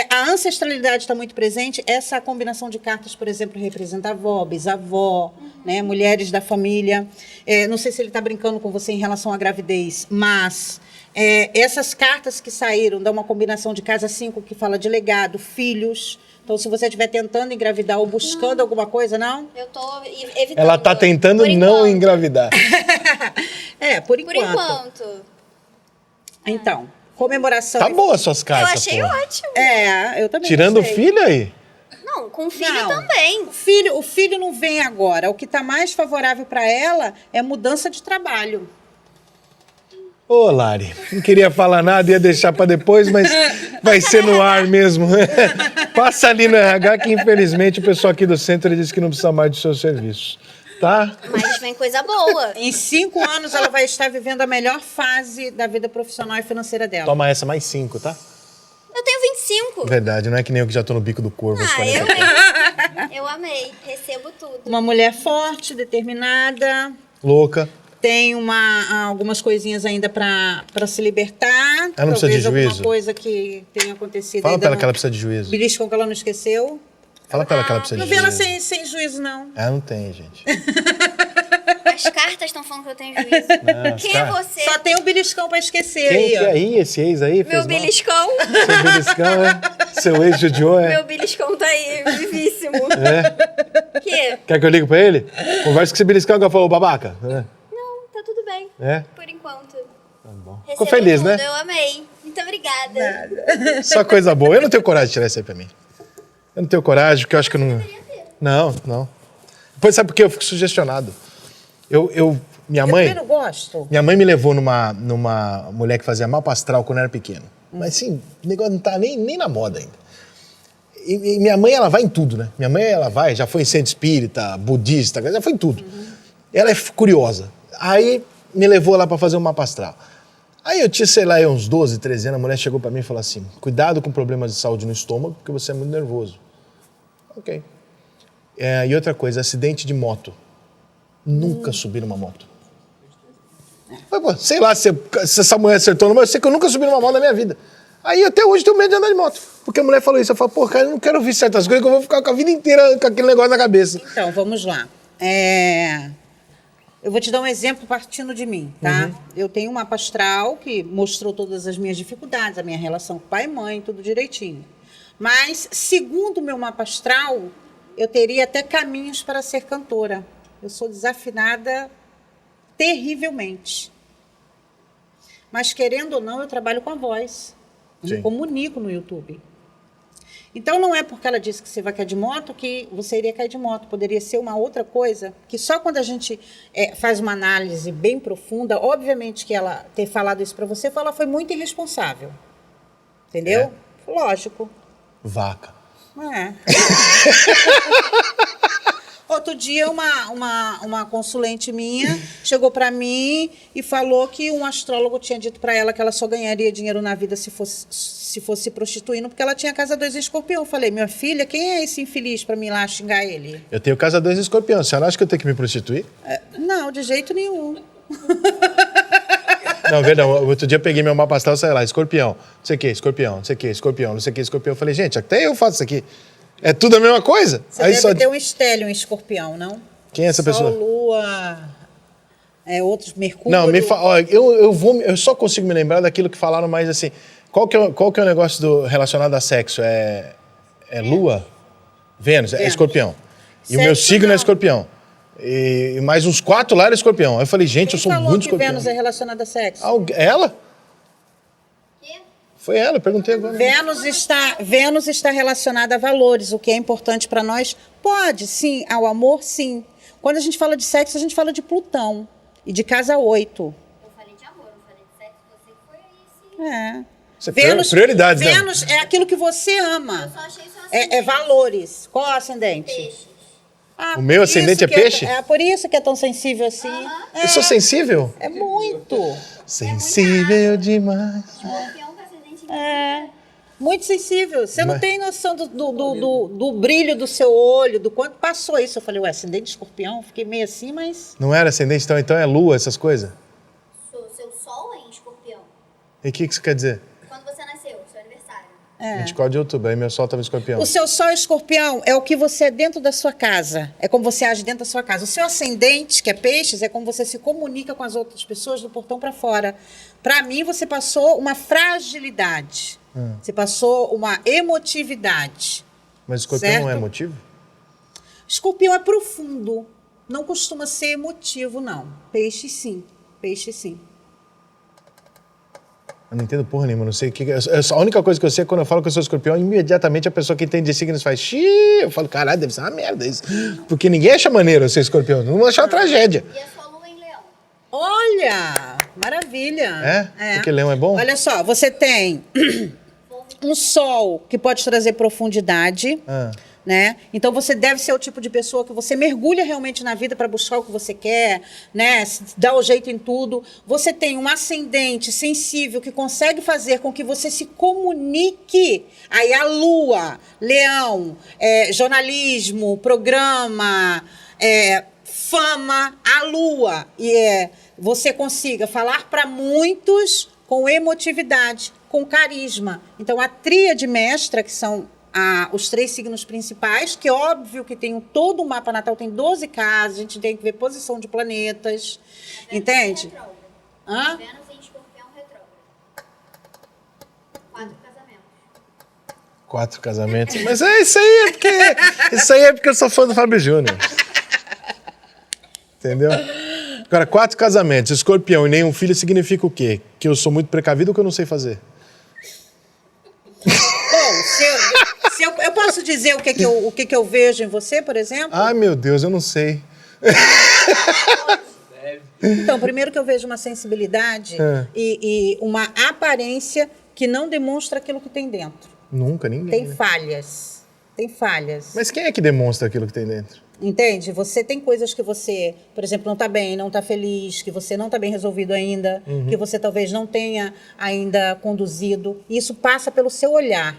Speaker 1: a ancestralidade está muito presente. Essa combinação de cartas, por exemplo, representa a avó, bisavó, né, mulheres da família. Não sei se ele está brincando com você em relação à gravidez, mas essas cartas que saíram dão uma combinação de casa 5 que fala de legado, filhos. Então, se você estiver tentando engravidar ou buscando alguma coisa, não?
Speaker 3: Eu tô evitando.
Speaker 2: Ela tá tentando
Speaker 3: Por
Speaker 2: não
Speaker 3: enquanto.
Speaker 2: engravidar.
Speaker 1: Por
Speaker 3: Por
Speaker 1: enquanto.
Speaker 3: enquanto.
Speaker 1: Então, comemoração.
Speaker 2: Tá boa as suas
Speaker 3: Eu
Speaker 2: cartas,
Speaker 3: achei
Speaker 2: pô.
Speaker 3: ótimo.
Speaker 1: Eu também
Speaker 2: Tirando o
Speaker 1: gostei.
Speaker 2: filho aí.
Speaker 3: Não, com filho
Speaker 1: Não.
Speaker 3: também.
Speaker 1: O filho não vem agora. O que está mais favorável para ela é mudança de trabalho.
Speaker 2: Ô, Lari, não queria falar nada, ia deixar pra depois, mas vai ser no ar mesmo. Passa ali no RH que, infelizmente, o pessoal aqui do centro disse que não precisa mais dos seus serviços, tá?
Speaker 3: Mas vem coisa boa.
Speaker 1: Em 5 anos, ela vai estar vivendo a melhor fase da vida profissional e financeira dela.
Speaker 2: Toma essa mais 5, tá?
Speaker 3: Eu tenho 25.
Speaker 2: Verdade, não é que nem eu que já tô no bico do corvo aos
Speaker 3: Ah,
Speaker 2: 40.
Speaker 3: eu amei. Recebo tudo.
Speaker 1: Uma mulher forte, determinada,
Speaker 2: Louca.
Speaker 1: tem algumas coisinhas ainda para se libertar.
Speaker 2: Ela não precisa de
Speaker 1: Talvez alguma
Speaker 2: juízo?
Speaker 1: coisa que tenha acontecido.
Speaker 2: Fala
Speaker 1: ainda
Speaker 2: pra ela
Speaker 1: não-
Speaker 2: que ela precisa de juízo.
Speaker 1: Beliscão que ela não esqueceu.
Speaker 2: Fala pra ela que ela precisa
Speaker 1: Não
Speaker 2: de
Speaker 1: vê ela
Speaker 2: juízo.
Speaker 1: sem juízo, não.
Speaker 2: Ela não tem, gente.
Speaker 3: As cartas estão falando que eu tenho juízo. Quem é
Speaker 2: cara.
Speaker 3: você?
Speaker 1: Só tem o beliscão para esquecer
Speaker 2: Quem
Speaker 1: aí,
Speaker 2: que
Speaker 1: ó.
Speaker 2: é aí? Esse ex aí? Fez
Speaker 3: Meu
Speaker 2: mal?
Speaker 3: beliscão.
Speaker 2: Seu beliscão, é? Seu ex judiou, é?
Speaker 3: Meu beliscão tá aí, vivíssimo.
Speaker 2: É?
Speaker 3: Que?
Speaker 2: Quer que eu ligue pra ele? Conversa com esse beliscão que eu falo, babaca. É?
Speaker 3: Não, tá tudo bem.
Speaker 2: É?
Speaker 3: Por enquanto.
Speaker 2: Tá bom.
Speaker 3: Recebo
Speaker 2: Ficou feliz,
Speaker 3: tudo,
Speaker 2: né?
Speaker 3: Eu amei. Muito obrigada.
Speaker 2: Só coisa boa. Eu não tenho coragem de tirar isso aí pra mim. Eu não tenho coragem, porque eu acho que eu não... Não. Depois sabe por quê? Eu fico sugestionado. Minha
Speaker 1: Eu
Speaker 2: mãe...
Speaker 1: também não gosto.
Speaker 2: Minha mãe me levou numa mulher que fazia mapa astral quando eu era pequeno. Mas assim, o negócio não tá nem na moda ainda. E minha mãe, ela vai em tudo, né? Minha mãe, ela vai, já foi em centro espírita, budista, já foi em tudo. Ela é curiosa. Aí me levou lá pra fazer um mapa astral. Aí eu tinha, sei lá, uns 12, 13 anos, a mulher chegou pra mim e falou assim, cuidado com problemas de saúde no estômago, porque você é muito nervoso. Ok. E outra coisa, acidente de moto. Nunca subi numa moto. Mas, pô, sei lá se essa mulher acertou, mas eu sei que eu nunca subi numa moto na minha vida. Aí até hoje tenho medo de andar de moto. Porque a mulher falou isso. Eu falo, pô, cara, eu não quero ouvir certas coisas que eu vou ficar com a vida inteira com aquele negócio na cabeça.
Speaker 1: Então, vamos lá. Eu vou te dar um exemplo partindo de mim, tá? Eu tenho um mapa astral que mostrou todas as minhas dificuldades, a minha relação com pai e mãe, tudo direitinho. Mas, segundo o meu mapa astral, eu teria até caminhos para ser cantora. Eu sou desafinada terrivelmente. Mas, querendo ou não, eu trabalho com a voz. Eu me comunico no YouTube. Então, não é porque ela disse que você vai cair de moto que você iria cair de moto. Poderia ser uma outra coisa, que só quando a gente faz uma análise bem profunda, obviamente que ela ter falado isso para você, ela foi muito irresponsável. Entendeu? Lógico.
Speaker 2: Vaca.
Speaker 1: Outro dia, uma consulente minha chegou para mim e falou que um astrólogo tinha dito para ela que ela só ganharia dinheiro na vida se fosse se prostituindo, porque ela tinha casa 2 em Escorpião. Eu falei, minha filha, quem é esse infeliz para mim ir lá xingar ele?
Speaker 2: Eu tenho casa 2 em Escorpião. Você não acha que eu tenho que me prostituir?
Speaker 1: Não, de jeito nenhum.
Speaker 2: Não, verdade. Outro dia eu peguei meu mapa astral e saí lá, Escorpião, não sei o que, Escorpião, não sei o que, Escorpião, não sei o que, Escorpião. Eu falei, gente, até eu faço isso aqui. É tudo a mesma coisa?
Speaker 1: Você deve ter um estélio em Escorpião, não?
Speaker 2: Quem é essa pessoa?
Speaker 1: Sol, Lua, outros, Mercúrio.
Speaker 2: Não, eu só consigo me lembrar daquilo que falaram mais assim. Qual que é o negócio relacionado a sexo? É Lua? Vênus, é Escorpião. E o meu signo é Escorpião. E mais uns 4 lá era Escorpião. Aí eu falei, gente, eu sou muito Escorpião.
Speaker 1: Quem falou que Vênus é relacionada a sexo?
Speaker 2: Ela? Foi ela, eu perguntei agora.
Speaker 1: Vênus está relacionada a valores, o que é importante para nós. Pode, sim, ao amor, sim. Quando a gente fala de sexo, a gente fala de Plutão e de casa 8.
Speaker 3: Eu falei de amor, não falei de sexo, você que foi aí, sim.
Speaker 2: Você prioridades, né?
Speaker 1: Vênus é aquilo que você ama.
Speaker 3: Eu só achei isso ascendente.
Speaker 1: É valores. Qual é o ascendente?
Speaker 3: Peixes.
Speaker 2: O meu ascendente é peixe?
Speaker 1: É por isso que é tão sensível assim.
Speaker 2: Eu sou sensível?
Speaker 1: É muito.
Speaker 2: Sensível demais.
Speaker 3: Escorpião com ascendente em
Speaker 1: Muito sensível. Você não tem noção do brilho do seu olho, do quanto passou isso. Eu falei, ascendente de Escorpião? Fiquei meio assim, mas...
Speaker 2: Não era ascendente, então é lua, essas coisas?
Speaker 3: Seu sol é em Escorpião.
Speaker 2: E o que isso quer dizer?
Speaker 3: Quando você nasceu, seu aniversário.
Speaker 2: 24 de outubro, aí meu sol estava em Escorpião.
Speaker 1: O seu sol Escorpião é o que você é dentro da sua casa. É como você age dentro da sua casa. O seu ascendente, que é peixes, é como você se comunica com as outras pessoas do portão para fora. Para mim, você passou uma fragilidade. Você passou uma emotividade.
Speaker 2: Mas Escorpião não é emotivo?
Speaker 1: Escorpião é profundo. Não costuma ser emotivo, não. Peixe, sim. Peixe, sim.
Speaker 2: Eu não entendo porra nenhuma, não sei o que... A única coisa que eu sei é quando eu falo que eu sou Escorpião, imediatamente a pessoa que entende de signos faz xiii, eu falo, caralho, deve ser uma merda isso. Porque ninguém acha maneiro eu ser Escorpião, não vou achar uma tragédia.
Speaker 3: E a sua lua em Leão?
Speaker 1: Olha, maravilha.
Speaker 2: Porque Leão é bom?
Speaker 1: Olha só, você tem um sol que pode trazer profundidade, né? Então você deve ser o tipo de pessoa que você mergulha realmente na vida para buscar o que você quer, né? Dá o jeito em tudo. Você tem um ascendente sensível que consegue fazer com que você se comunique. Aí a lua, Leão, jornalismo, programa, fama, a lua. E você consiga falar para muitos com emotividade, com carisma. Então, a tríade mestra, que são os 3 signos principais, que óbvio que tem todo o mapa natal, tem 12 casas, a gente tem que ver posição de planetas, entende?
Speaker 3: Vênus em Escorpião retrógrado. 4 casamentos.
Speaker 2: 4 casamentos. Mas isso aí é porque eu sou fã do Fábio Júnior. Entendeu? Agora, 4 casamentos, Escorpião e nenhum filho significa o quê? Que eu sou muito precavido ou que eu não sei fazer?
Speaker 1: Bom, eu posso dizer o que eu vejo em você, por exemplo?
Speaker 2: Ai, meu Deus, eu não sei.
Speaker 1: Então, primeiro que eu vejo uma sensibilidade e uma aparência que não demonstra aquilo que tem dentro.
Speaker 2: Nunca, ninguém.
Speaker 1: Tem falhas.
Speaker 2: Mas quem é que demonstra aquilo que tem dentro?
Speaker 1: Entende? Você tem coisas que você, por exemplo, não está bem, não está feliz, que você não está bem resolvido ainda, que você talvez não tenha ainda conduzido. E isso passa pelo seu olhar.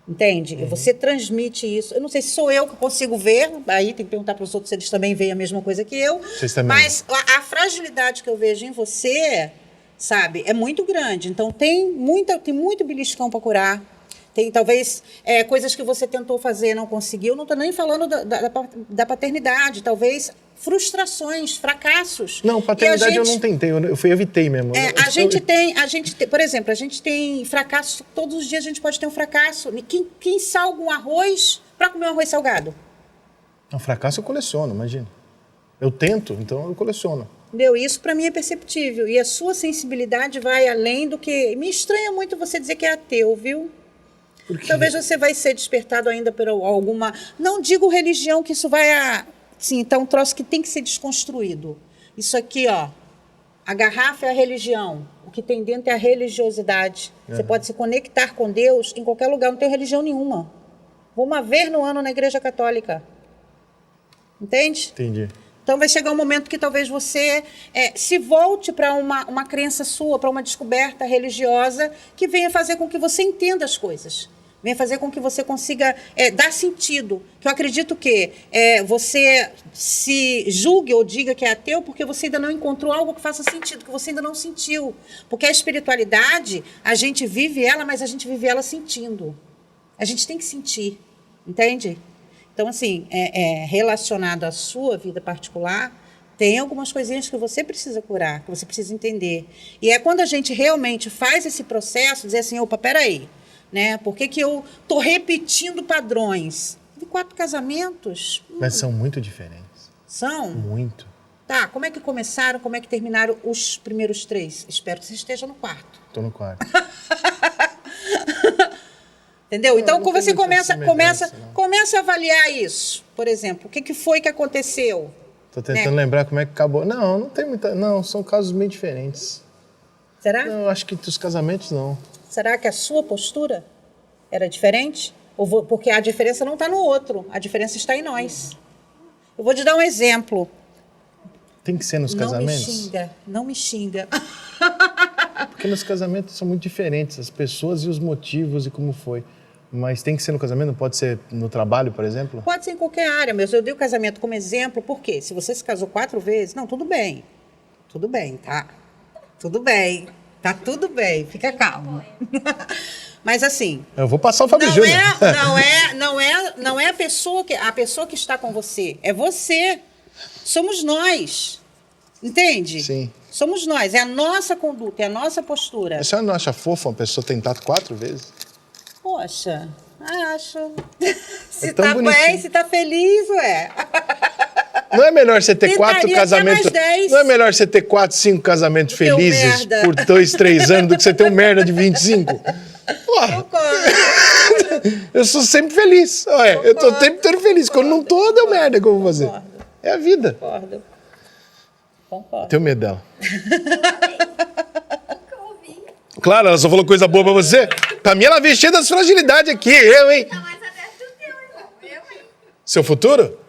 Speaker 1: Entende? E você transmite isso. Eu não sei se sou eu que consigo ver, aí tem que perguntar para os outros se eles também veem a mesma coisa que eu.
Speaker 2: Vocês também.
Speaker 1: Mas a fragilidade que eu vejo em você, sabe, é muito grande. Então tem muito beliscão para curar. Tem talvez coisas que você tentou fazer e não conseguiu. Não estou nem falando da paternidade. Talvez frustrações, fracassos.
Speaker 2: Não, paternidade eu não tentei, eu evitei mesmo.
Speaker 1: A gente tem, por exemplo, a gente tem fracasso, todos os dias a gente pode ter um fracasso. Quem salga um arroz para comer um arroz salgado?
Speaker 2: Não, fracasso eu coleciono, imagina. Eu tento, então eu coleciono.
Speaker 1: Entendeu? Isso para mim é perceptível. E a sua sensibilidade vai além do que... Me estranha muito você dizer que é ateu, viu?
Speaker 2: Por quê?
Speaker 1: Talvez você vai ser despertado ainda por alguma... Não digo religião, que isso vai... Sim, então é um troço que tem que ser desconstruído. Isso aqui, ó, a garrafa é a religião. O que tem dentro é a religiosidade. Você pode se conectar com Deus em qualquer lugar, não tem religião nenhuma. Vou uma vez no ano na Igreja Católica. Entende?
Speaker 2: Entendi.
Speaker 1: Então vai chegar um momento que talvez você se volte para uma crença sua, para uma descoberta religiosa que venha fazer com que você entenda as coisas. Venha fazer com que você consiga dar sentido. Que eu acredito que você se julgue ou diga que é ateu porque você ainda não encontrou algo que faça sentido, que você ainda não sentiu. Porque a espiritualidade, a gente vive ela, mas a gente vive ela sentindo. A gente tem que sentir, entende? Então, assim, relacionado à sua vida particular, tem algumas coisinhas que você precisa curar, que você precisa entender. E é quando a gente realmente faz esse processo, dizer assim, opa, peraí, né? Por que eu estou repetindo padrões? De 4 casamentos?
Speaker 2: Mas são muito diferentes.
Speaker 1: São?
Speaker 2: Muito.
Speaker 1: Tá, como é que começaram, como é que terminaram os primeiros 3? Espero que você esteja no 4.
Speaker 2: Tô no quarto.
Speaker 1: Entendeu? Então,
Speaker 2: não
Speaker 1: quando
Speaker 2: tem
Speaker 1: você
Speaker 2: muita semelhança, não.
Speaker 1: começa a avaliar isso. Por exemplo, o que foi que aconteceu?
Speaker 2: Tô tentando lembrar como é que acabou. Não tem muita... Não, são casos bem diferentes.
Speaker 1: Será?
Speaker 2: Não, acho que dos casamentos, não.
Speaker 1: Será que a sua postura era diferente? Porque a diferença não está no outro, a diferença está em nós. Eu vou te dar um exemplo.
Speaker 2: Tem que ser nos casamentos?
Speaker 1: Não me xinga.
Speaker 2: Porque nos casamentos são muito diferentes, as pessoas e os motivos e como foi. Mas tem que ser no casamento, não pode ser no trabalho, por exemplo?
Speaker 1: Pode ser em qualquer área, mas eu dei o casamento como exemplo, porque se você se casou 4 vezes, não, tudo bem. Tudo bem, tá? Tudo bem. Tá tudo bem, fica calmo. Mas assim...
Speaker 2: Eu vou passar o Fábio Júnior.
Speaker 1: Não é a pessoa que está com você, é você. Somos nós. Entende?
Speaker 2: Sim.
Speaker 1: Somos nós, é a nossa conduta, é a nossa postura.
Speaker 2: A senhora não acha fofo uma pessoa tentar 4 vezes?
Speaker 1: Poxa, acho. Se
Speaker 2: tão
Speaker 1: tá bem,
Speaker 2: bonitinho.
Speaker 1: se tá feliz, ué.
Speaker 2: Não é melhor você ter 4
Speaker 1: Tentaria
Speaker 2: casamentos...
Speaker 1: até mais 10.
Speaker 2: Não é melhor você ter 4, 5 casamentos
Speaker 1: Do que um
Speaker 2: felizes
Speaker 1: merda.
Speaker 2: por 2, 3 anos do que você ter um merda de 25? Porra,
Speaker 1: Concordo.
Speaker 2: eu sou sempre feliz. Ué, eu tô sempre tendo feliz. Quando não tô, deu merda que eu vou fazer.
Speaker 1: Concordo.
Speaker 2: É a vida.
Speaker 1: Concordo.
Speaker 2: Tenho medo dela.
Speaker 3: Nunca ouvi.
Speaker 2: Claro, ela só falou coisa boa pra você. Pra mim, ela veio cheia das fragilidades aqui. Eu, hein?
Speaker 3: Tá mais aberto o teu, irmão. Eu, hein?
Speaker 2: Seu futuro?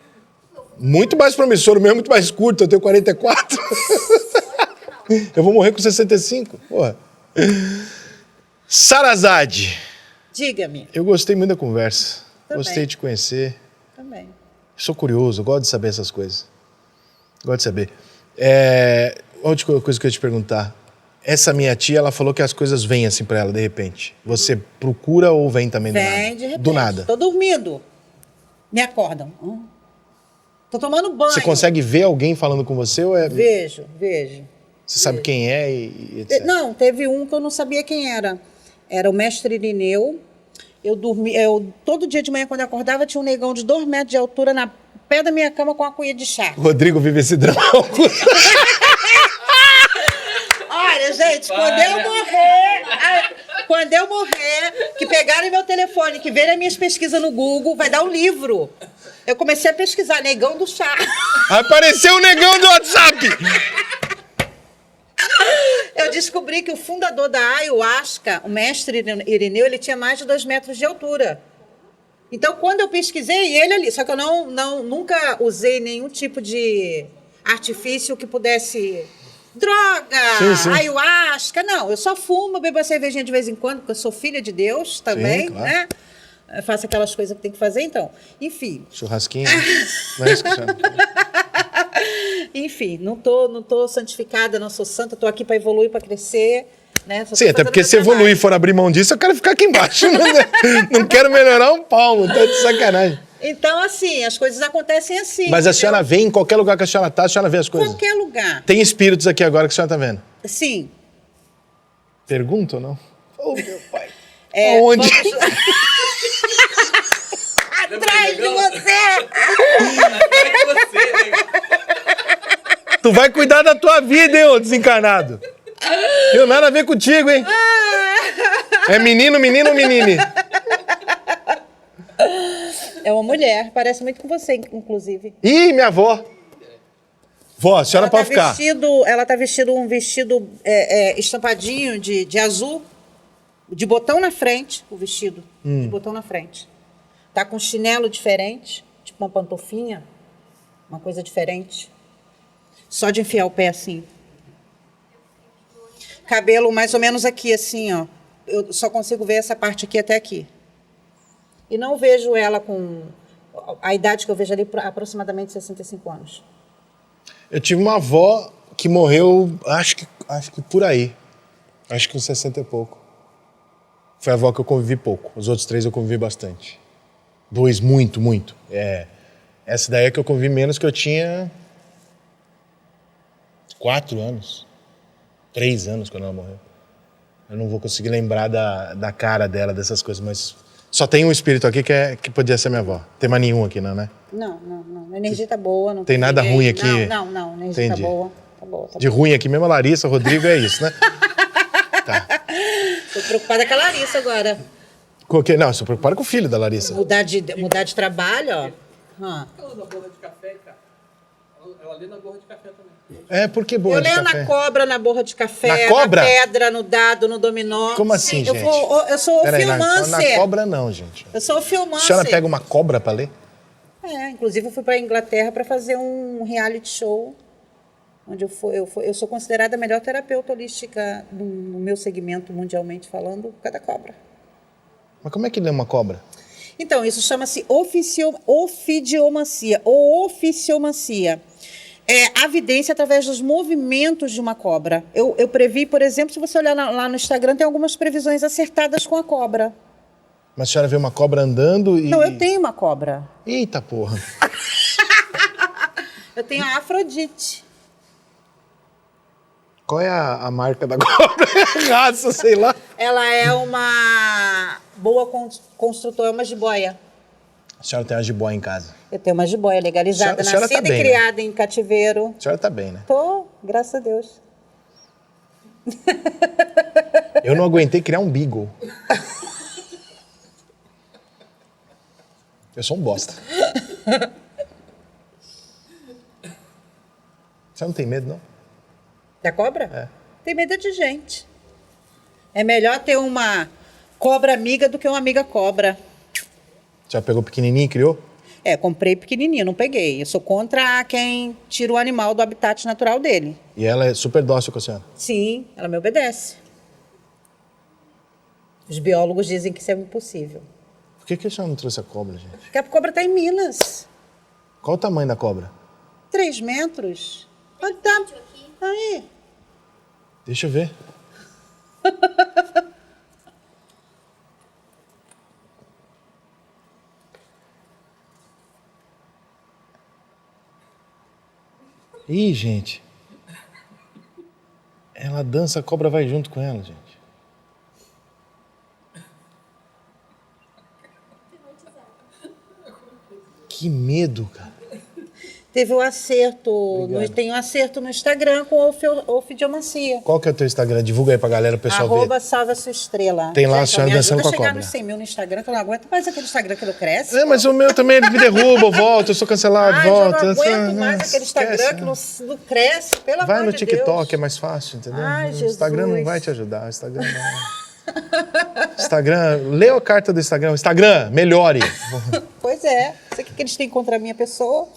Speaker 2: Muito mais promissor, o meu é muito mais curto. Eu tenho 44. Eu vou morrer com 65. Porra. Sarazade.
Speaker 1: Diga-me.
Speaker 2: Eu gostei muito da conversa.
Speaker 1: Também.
Speaker 2: Gostei de te conhecer.
Speaker 1: Também.
Speaker 2: Sou curioso, gosto de saber essas coisas. Gosto de saber. Outra coisa que eu ia te perguntar. Essa minha tia, ela falou que as coisas vêm assim pra ela, de repente. Você procura ou vem também do nada?
Speaker 1: Vem de repente.
Speaker 2: Do nada.
Speaker 1: Tô dormindo. Me acordam. Tô tomando banho.
Speaker 2: Você consegue ver alguém falando com você ou é...
Speaker 1: Vejo.
Speaker 2: Você sabe quem é e etc?
Speaker 1: Não, teve um que eu não sabia quem era. Era o mestre Irineu. Todo dia de manhã, quando eu acordava, tinha um negão de 2 metros de altura na pé da minha cama com uma cuia de chá.
Speaker 2: O Rodrigo vive esse drama.
Speaker 1: Olha, gente, quando eu morrer, que pegarem meu telefone, que verem as minhas pesquisas no Google, vai dar um livro. Eu comecei a pesquisar negão do chá.
Speaker 2: Apareceu o negão do WhatsApp.
Speaker 1: Eu descobri que o fundador da ayahuasca, o mestre Irineu, ele tinha mais de 2 metros de altura. Então, quando eu pesquisei, ele ali. Só que eu nunca usei nenhum tipo de artifício que pudesse... Droga,
Speaker 2: Sim.
Speaker 1: ayahuasca. Não, eu só fumo, bebo a cervejinha de vez em quando, porque eu sou filha de Deus também,
Speaker 2: Sim, claro.
Speaker 1: né? Eu faço aquelas coisas que tem que fazer, então. Enfim.
Speaker 2: Churrasquinho. Não é isso que chama.
Speaker 1: Enfim, não tô santificada, não sou santa, tô aqui para evoluir, para crescer, né? Só tô
Speaker 2: Sim, até
Speaker 1: fazendo
Speaker 2: porque
Speaker 1: meu
Speaker 2: se evoluir
Speaker 1: trabalho.
Speaker 2: e for abrir mão disso, eu quero ficar aqui embaixo. Não quero melhorar um palmo, tá de sacanagem.
Speaker 1: Então, assim, as coisas acontecem assim.
Speaker 2: Mas a
Speaker 1: entendeu?
Speaker 2: senhora vê em qualquer lugar que a senhora tá, a senhora vê as coisas.
Speaker 1: Qualquer lugar.
Speaker 2: Tem espíritos aqui agora que a senhora tá vendo.
Speaker 1: Sim.
Speaker 2: Pergunta ou não? Oh, meu pai.
Speaker 1: É,
Speaker 2: Aonde?
Speaker 1: Atrás de você!
Speaker 2: Tu vai cuidar da tua vida, hein, ô desencarnado? Tem nada a ver contigo, hein? É menino, menino ou menine?
Speaker 1: É uma mulher, parece muito com você, inclusive.
Speaker 2: Ih, minha avó. Vó, a senhora pode ficar.
Speaker 1: Ela tá vestindo um vestido estampadinho de azul, de botão na frente, o vestido, de botão na frente. Tá com um chinelo diferente, tipo uma pantofinha, uma coisa diferente. Só de enfiar o pé assim. Cabelo mais ou menos aqui, assim, ó. Eu só consigo ver essa parte aqui até aqui. E não vejo ela com... A idade que eu vejo ali, aproximadamente 65 anos.
Speaker 2: Eu tive uma avó que morreu, acho que por aí. Acho que com 60 e pouco. Foi a avó que eu convivi pouco. Os outros 3 eu convivi bastante. 2, muito. Essa daí é que eu convivi menos, que eu tinha 4 anos. 3 anos quando ela morreu. Eu não vou conseguir lembrar da cara dela, dessas coisas, mas só tem um espírito aqui que podia ser minha avó. Tem mais nenhum aqui, não, né?
Speaker 1: Não. A energia tá boa. Não
Speaker 2: Tem nada
Speaker 1: ninguém.
Speaker 2: ruim aqui?
Speaker 1: Não. A energia
Speaker 2: Entendi.
Speaker 1: tá boa. Tá boa.
Speaker 2: De ruim aqui mesmo, a Larissa, o Rodrigo, é isso, né?
Speaker 1: Tô preocupada com a Larissa agora.
Speaker 2: Não, estou preocupado com o filho da Larissa.
Speaker 1: Mudar de trabalho, ó.
Speaker 4: Ela na borra de café, cara. Ela lê na borra de café também.
Speaker 2: Por que boa
Speaker 1: Eu
Speaker 2: de
Speaker 1: leio
Speaker 2: café?
Speaker 1: na cobra, na borra de café,
Speaker 2: Na cobra?
Speaker 1: na pedra, no dado, no dominó.
Speaker 2: Como assim,
Speaker 1: Eu
Speaker 2: gente?
Speaker 1: eu sou
Speaker 2: Peraí, na
Speaker 1: filmâncer.
Speaker 2: cobra não, gente.
Speaker 1: Eu sou
Speaker 2: A
Speaker 1: filmâncer.
Speaker 2: senhora pega uma cobra pra ler?
Speaker 1: Inclusive eu fui para a Inglaterra para fazer um reality show, onde eu sou considerada a melhor terapeuta holística no meu segmento, mundialmente falando, por causa da cobra.
Speaker 2: Mas como é que lê uma cobra?
Speaker 1: Então, isso chama-se ofidiomancia, ou oficiomancia. É a vidência através dos movimentos de uma cobra. Eu previ, por exemplo, se você olhar lá no Instagram, tem algumas previsões acertadas com a cobra.
Speaker 2: Mas a senhora vê uma cobra andando e...
Speaker 1: Não, eu tenho uma cobra.
Speaker 2: Eita porra.
Speaker 1: Eu tenho a Afrodite.
Speaker 2: Qual é a marca da cobra? Raça, sei lá.
Speaker 1: Ela é uma boa construtora, é uma jiboia.
Speaker 2: A senhora tem uma jiboia em casa.
Speaker 1: Eu tenho uma jiboia legalizada,
Speaker 2: A senhora
Speaker 1: nascida
Speaker 2: tá bem,
Speaker 1: e criada em cativeiro.
Speaker 2: A senhora tá bem, né?
Speaker 1: Tô, graças a Deus.
Speaker 2: Eu não aguentei criar um beagle. Eu sou um bosta. Você não tem medo, não?
Speaker 1: Da cobra?
Speaker 2: É.
Speaker 1: Tem medo de gente. É melhor ter uma cobra amiga do que uma amiga cobra.
Speaker 2: Já pegou pequenininho e criou?
Speaker 1: Comprei pequenininho, não peguei. Eu sou contra quem tira o animal do habitat natural dele.
Speaker 2: E ela é super dócil com a senhora?
Speaker 1: Sim, ela me obedece. Os biólogos dizem que isso é impossível.
Speaker 2: Por que a senhora não trouxe a cobra, gente?
Speaker 1: Porque a cobra está em Minas.
Speaker 2: Qual o tamanho da cobra?
Speaker 1: 3 metros. Olha, tá. Aí.
Speaker 2: Deixa eu ver. Ih, gente. Ela dança, a cobra vai junto com ela, gente. Que medo, cara.
Speaker 1: Teve um acerto, tem um acerto no Instagram com ofidiomancia.
Speaker 2: Qual que é o teu Instagram? Divulga aí pra galera, o pessoal ver.
Speaker 1: @salva sua estrela.
Speaker 2: Tem lá a
Speaker 1: Gente,
Speaker 2: senhora
Speaker 1: me
Speaker 2: dançando
Speaker 1: ajuda
Speaker 2: com a
Speaker 1: a chegar
Speaker 2: cobra.
Speaker 1: nos 100 mil no Instagram, que eu não aguento mais aquele Instagram que não cresce.
Speaker 2: É, mas o meu também, ele me derruba, eu volto, eu sou cancelado, volto.
Speaker 1: Eu não aguento mais aquele Instagram
Speaker 2: Esquece,
Speaker 1: que
Speaker 2: né?
Speaker 1: não cresce, pelo
Speaker 2: Vai
Speaker 1: amor
Speaker 2: no
Speaker 1: de
Speaker 2: TikTok,
Speaker 1: Deus.
Speaker 2: é mais fácil, entendeu?
Speaker 1: Ai,
Speaker 2: O Instagram não
Speaker 1: Jesus.
Speaker 2: vai te ajudar, o Instagram não. Instagram, lê a carta do Instagram. Instagram, melhore.
Speaker 1: Pois é. Isso aqui que eles têm contra a minha pessoa.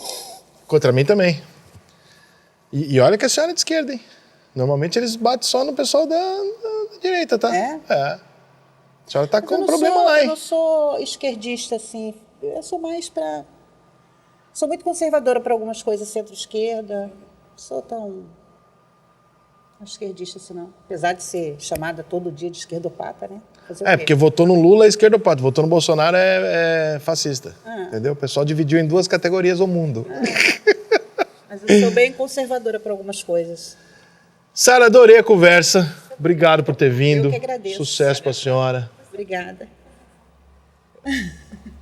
Speaker 2: Contra mim também. E olha que a senhora é de esquerda, hein? Normalmente eles batem só no pessoal da direita, tá?
Speaker 1: É?
Speaker 2: A senhora tá com
Speaker 1: Eu
Speaker 2: um
Speaker 1: não
Speaker 2: problema
Speaker 1: sou,
Speaker 2: lá,
Speaker 1: eu
Speaker 2: hein?
Speaker 1: não sou esquerdista, assim. Eu sou mais pra... Sou muito conservadora para algumas coisas, centro-esquerda. Não sou tão esquerdista assim, não. Apesar de ser chamada todo dia de esquerdopata, né? Fazer o quê?
Speaker 2: Porque votou no Lula é esquerdopata, votou no Bolsonaro é fascista. Entendeu? O pessoal dividiu em duas categorias o mundo.
Speaker 1: Mas eu sou bem conservadora para algumas coisas.
Speaker 2: Sara, adorei a conversa. Obrigado por ter vindo.
Speaker 1: Eu que agradeço.
Speaker 2: Sucesso pra senhora.
Speaker 1: Obrigada.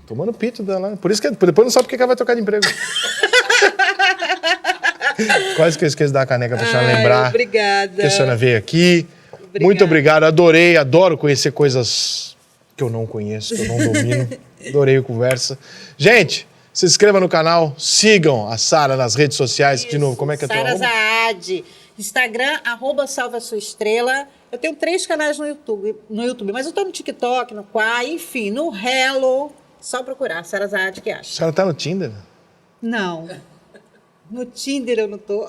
Speaker 2: Tomando pito dela. Por isso que depois não sabe por que ela vai trocar de emprego. Quase que eu esqueço da caneca pra senhora lembrar.
Speaker 1: Obrigada.
Speaker 2: Que a senhora veio aqui.
Speaker 1: Obrigada.
Speaker 2: Muito obrigado. Adoro conhecer coisas que eu não conheço, que eu não domino. Adorei a conversa. Gente, se inscreva no canal, sigam a Sara nas redes sociais. De novo, como é que é teu
Speaker 1: Sara
Speaker 2: arroba?
Speaker 1: Zaad. Instagram, @salva-sua-estrela. Eu tenho 3 canais no YouTube, mas eu tô no TikTok, no Quai, enfim, no Hello. Só procurar, Sara Zaad, que
Speaker 2: A
Speaker 1: acha?
Speaker 2: senhora tá no Tinder?
Speaker 1: Não. No Tinder eu não tô.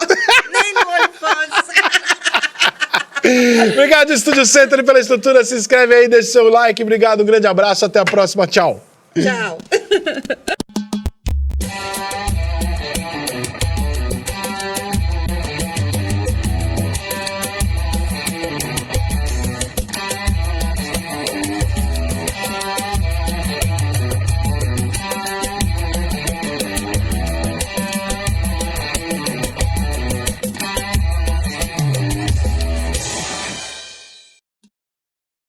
Speaker 1: Nem no OnlyFans.
Speaker 2: Obrigado, Estúdio Center, pela estrutura. Se inscreve aí, deixa seu like. Obrigado, um grande abraço. Até a próxima. Tchau.
Speaker 1: Tchau.